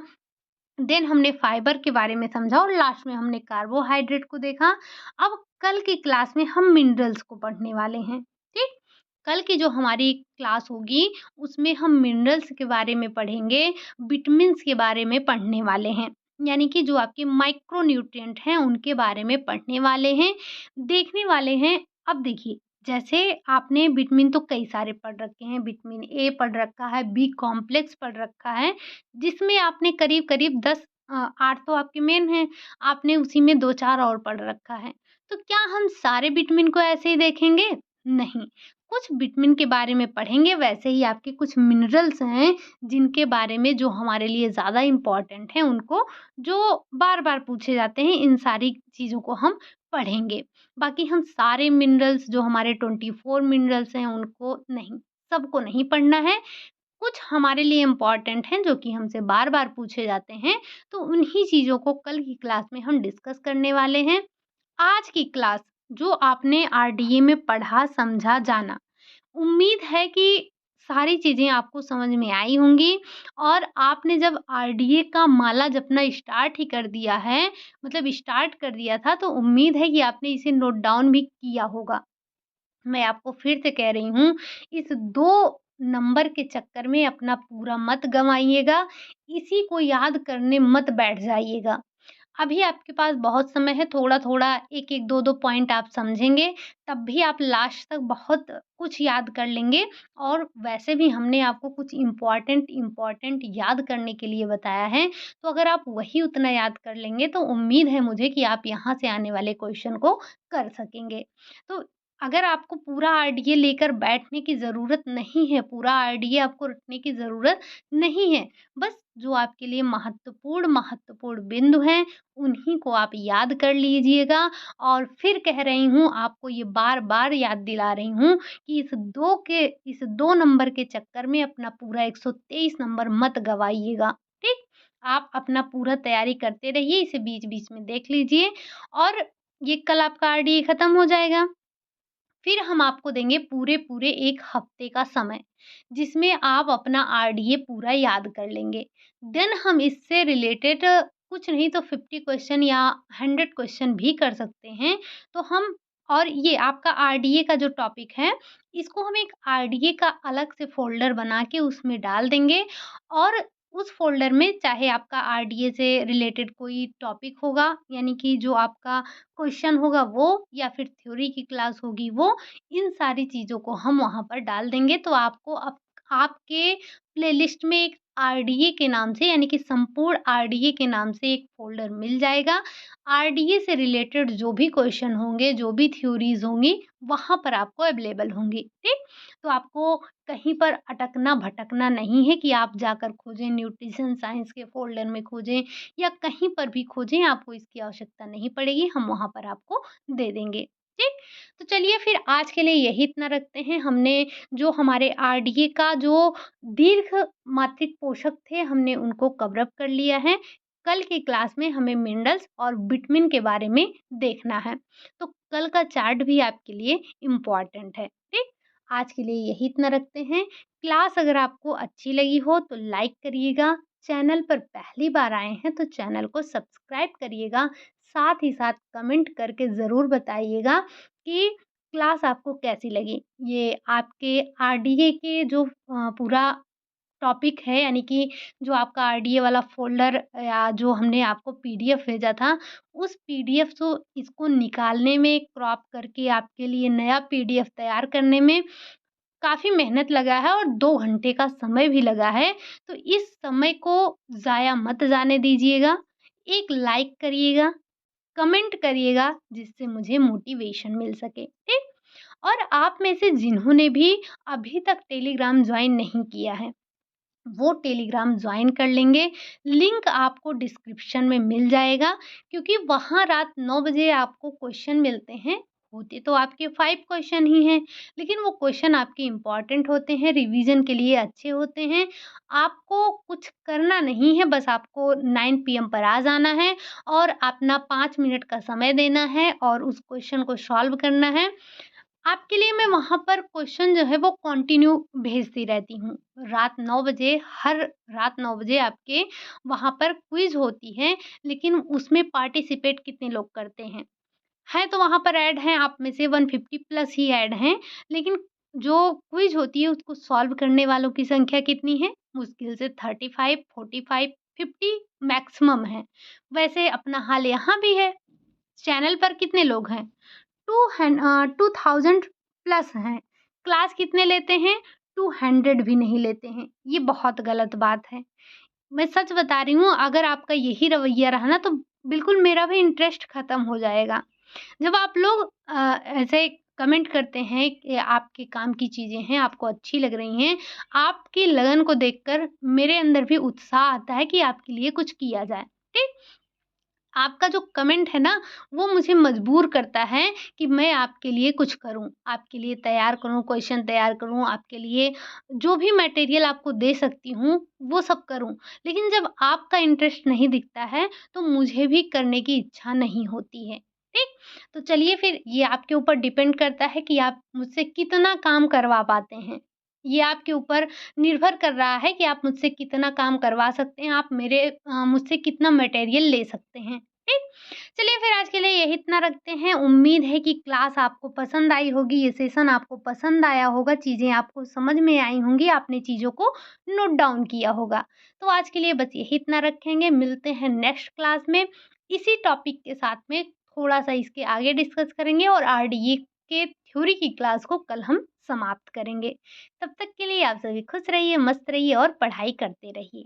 देन हमने फाइबर के बारे में समझा और लास्ट में हमने कार्बोहाइड्रेट को देखा। अब कल की क्लास में हम मिनरल्स को पढ़ने वाले हैं, ठीक? कल की जो हमारी क्लास होगी, उसमें हम मिनरल्स के बारे में पढ़ेंगे, विटामिन्स के बारे में पढ़ने वाले हैं। यानी कि जो आपके माइक्रो न्यूट्रिएंट हैं, उनके बारे में पढ़ने वाले हैं, देखने वाले हैं। अब देखिए, जैसे आपने विटामिन तो कई सारे पढ़ रखे हैं, विटामिन ए पढ़ रखा है, बी कॉम्प्लेक्स पढ़ रखा है, जिसमें आपने करीब-करीब 10 8 तो आपके मेन हैं, आपने उसी में 2-4 और पढ़ रखा है। तो क्या हम सारे विटामिन को ऐसे ही देखेंगे? नहीं, कुछ विटामिन के बारे में पढ़ेंगे, वैसे ही आपके कुछ मिनरल्स हैं, जिनके बारे में जो हमारे लिए ज़्यादा इम्पोर्टेंट हैं, उनको जो बार-बार पूछे जाते हैं, इन सारी चीज़ों को हम पढ़ेंगे। बाकी हम सारे मिनरल्स जो हमारे 24 मिनरल्स हैं, उनको नहीं, सबको नहीं पढ़ना है। कुछ हमारे लिए इम्पोर्टेंट हैं जो कि हमसे बार-बार पूछे जाते हैं, तो उन्हीं चीज़ों को कल की क्लास में हम डिस्कस करने वाले हैं। आज की क्लास जो आपने आरडीए में पढ़ा, समझा, जाना, उम्मीद है कि सारी चीज़ें आपको समझ में आई होंगी, और आपने जब आरडीए का माला जपना स्टार्ट ही कर दिया है, मतलब स्टार्ट कर दिया था, तो उम्मीद है कि आपने इसे नोट डाउन भी किया होगा। मैं आपको फिर से कह रही हूँ, इस 2 नंबर के चक्कर में अपना पूरा मत गँवाइएगा, इसी को याद करने मत बैठ जाइएगा। अभी आपके पास बहुत समय है, थोड़ा-थोड़ा, 1-1, 2-2 पॉइंट आप समझेंगे, तब भी आप लास्ट तक बहुत कुछ याद कर लेंगे, और वैसे भी हमने आपको कुछ इम्पोर्टेंट याद करने के लिए बताया है, तो अगर आप वही उतना याद कर लेंगे, तो उम्मीद है मुझे कि आप यहाँ से आने वाले क्वेश्चन को कर सकेंगे। तो अगर आपको पूरा आरडीए लेकर बैठने की ज़रूरत नहीं है, पूरा आरडीए आपको रटने की ज़रूरत नहीं है, बस जो आपके लिए महत्वपूर्ण बिंदु हैं, उन्हीं को आप याद कर लीजिएगा। और फिर कह रही हूँ, आपको ये बार-बार याद दिला रही हूँ कि इस 2 नंबर के चक्कर में अपना पूरा 123 नंबर मत गँवाइएगा, ठीक? आप अपना पूरा तैयारी करते रहिए, इसे बीच-बीच में देख लीजिए, और ये कल आपका आरडीए खत्म हो जाएगा। फिर हम आपको देंगे पूरे-पूरे 1 हफ्ते का समय, जिसमें आप अपना आरडीए पूरा याद कर लेंगे। देन हम इससे रिलेटेड कुछ नहीं तो 50 क्वेश्चन या 100 क्वेश्चन भी कर सकते हैं। तो हम और ये आपका आरडीए का जो टॉपिक है, इसको हम एक आरडीए का अलग से फ़ोल्डर बना के उसमें डाल देंगे और उस फ़ोल्डर में चाहे आपका आरडीए से रिलेटेड कोई टॉपिक होगा, यानी कि जो आपका क्वेश्चन होगा वो या फिर थ्योरी की क्लास होगी वो, इन सारी चीज़ों को हम वहाँ पर डाल देंगे। तो आपको आपके प्लेलिस्ट में एक आरडीए के नाम से, यानी कि संपूर्ण आरडीए के नाम से एक फ़ोल्डर मिल जाएगा। आरडीए से रिलेटेड जो भी क्वेश्चन होंगे, जो भी थ्योरीज़ होंगी, वहाँ पर आपको अवेलेबल होंगी, ठीक? तो आपको कहीं पर अटकना-भटकना नहीं है कि आप जाकर खोजें, न्यूट्रिशन साइंस के फ़ोल्डर में खोजें या कहीं पर भी खोजें, आपको इसकी आवश्यकता नहीं पड़ेगी, हम वहाँ पर आपको दे देंगे, ठीक? तो चलिए फिर आज के लिए यही इतना रखते हैं। हमने जो हमारे आरडीए का जो दीर्घ मात्रिक पोषक थे, हमने उनको कवर अप कर लिया है। कल की क्लास में हमें मिनरल्स और विटामिन के बारे में देखना है। तो कल का चार्ट भी आपके लिए इम्पोर्टेंट है, ठीक? आज के लिए यही इतना रखते हैं। क्लास अगर आपको अच्छी लगी हो तो लाइक करिएगा, चैनल पर पहली बार आए हैं तो चैनल को सब्सक्राइब करिएगा, साथ ही साथ कमेंट करके ज़रूर बताइएगा कि क्लास आपको कैसी लगी। ये आपके आरडीए के जो पूरा टॉपिक है, यानी कि जो आपका आरडीए वाला फ़ोल्डर या जो हमने आपको पीडीएफ भेजा था, उस पीडीएफ को इसको निकालने में, क्रॉप करके आपके लिए नया पीडीएफ तैयार करने में काफ़ी मेहनत लगा है और 2 घंटे का समय भी लगा है। तो इस समय को ज़ाया मत जाने दीजिएगा। एक लाइक करिएगा, कमेंट करिएगा जिससे मुझे मोटिवेशन मिल सके, ठीक? और आप में से जिन्होंने भी अभी तक टेलीग्राम जॉइन नहीं किया है, वो टेलीग्राम जॉइन कर लेंगे। लिंक आपको डिस्क्रिप्शन में मिल जाएगा, क्योंकि वहाँ रात 9 बजे आपको क्वेश्चन मिलते हैं। होते तो आपके 5 क्वेश्चन ही हैं, लेकिन वो क्वेश्चन आपके इम्पोर्टेंट होते हैं, रिवीजन के लिए अच्छे होते हैं। आपको कुछ करना नहीं है, बस आपको 9 पीएम पर आ जाना है और अपना 5 मिनट का समय देना है और उस क्वेश्चन को सॉल्व करना है। आपके लिए मैं वहाँ पर क्वेश्चन जो है वो कंटिन्यू भेजती रहती हूँ। रात 9 बजे, हर रात 9 बजे आपके वहाँ पर क्विज़ होती है, लेकिन उसमें पार्टिसिपेट कितने लोग करते हैं? हैं तो वहाँ पर ऐड हैं, आप में से 150 प्लस ही ऐड हैं, लेकिन जो क्विज़ होती है उसको सॉल्व करने वालों की संख्या कितनी है? मुश्किल से 35, 45, 50 मैक्सिमम है। वैसे अपना हाल यहाँ भी है। चैनल पर कितने लोग हैं? 2000 प्लस हैं। क्लास कितने लेते हैं? 200 भी नहीं लेते हैं। ये बहुत गलत बात है। मैं सच बता रही हूँ, अगर आपका यही रवैया रहा ना तो बिल्कुल मेरा भी इंटरेस्ट खत्म हो जाएगा। जब आप लोग ऐसे कमेंट करते हैं कि आपके काम की चीज़ें हैं, आपको अच्छी लग रही हैं, आपकी लगन को देखकर मेरे अंदर भी उत्साह आता है कि आपके लिए कुछ किया जाए। ठीक? आपका जो कमेंट है ना, वो मुझे मजबूर करता है कि मैं आपके लिए कुछ करूँ, आपके लिए तैयार करूँ, क्वेश्चन तैयार करूँ, आपके लिए जो भी मटेरियल आपको दे सकती हूँ, वो सब करूँ। लेकिन जब आपका इंटरेस्ट नहीं दिखता है, तो मुझे भी करने की इच्छा नहीं होती है, ठीक? तो चलिए फिर ये आपके ऊपर डिपेंड करता है कि आप मुझसे कितना काम करवा पाते हैं। ये आपके ऊपर निर्भर कर रहा है कि आप मुझसे कितना काम करवा सकते हैं, आप मुझसे कितना मटेरियल ले सकते हैं, ठीक? चलिए फिर आज के लिए यही इतना रखते हैं। उम्मीद है कि क्लास आपको पसंद आई होगी, ये सेशन आपको पसंद आया होगा, चीज़ें आपको समझ में आई होंगी, आपने चीज़ों को नोट डाउन किया होगा। तो आज के लिए बस यही इतना रखेंगे, मिलते हैं नेक्स्ट क्लास में। इसी टॉपिक के साथ में थोड़ा-सा इसके आगे डिस्कस करेंगे और आरडीए के थ्योरी की क्लास को कल हम समाप्त करेंगे। तब तक के लिए आप सभी खुश रहिए, मस्त रहिए और पढ़ाई करते रहिए।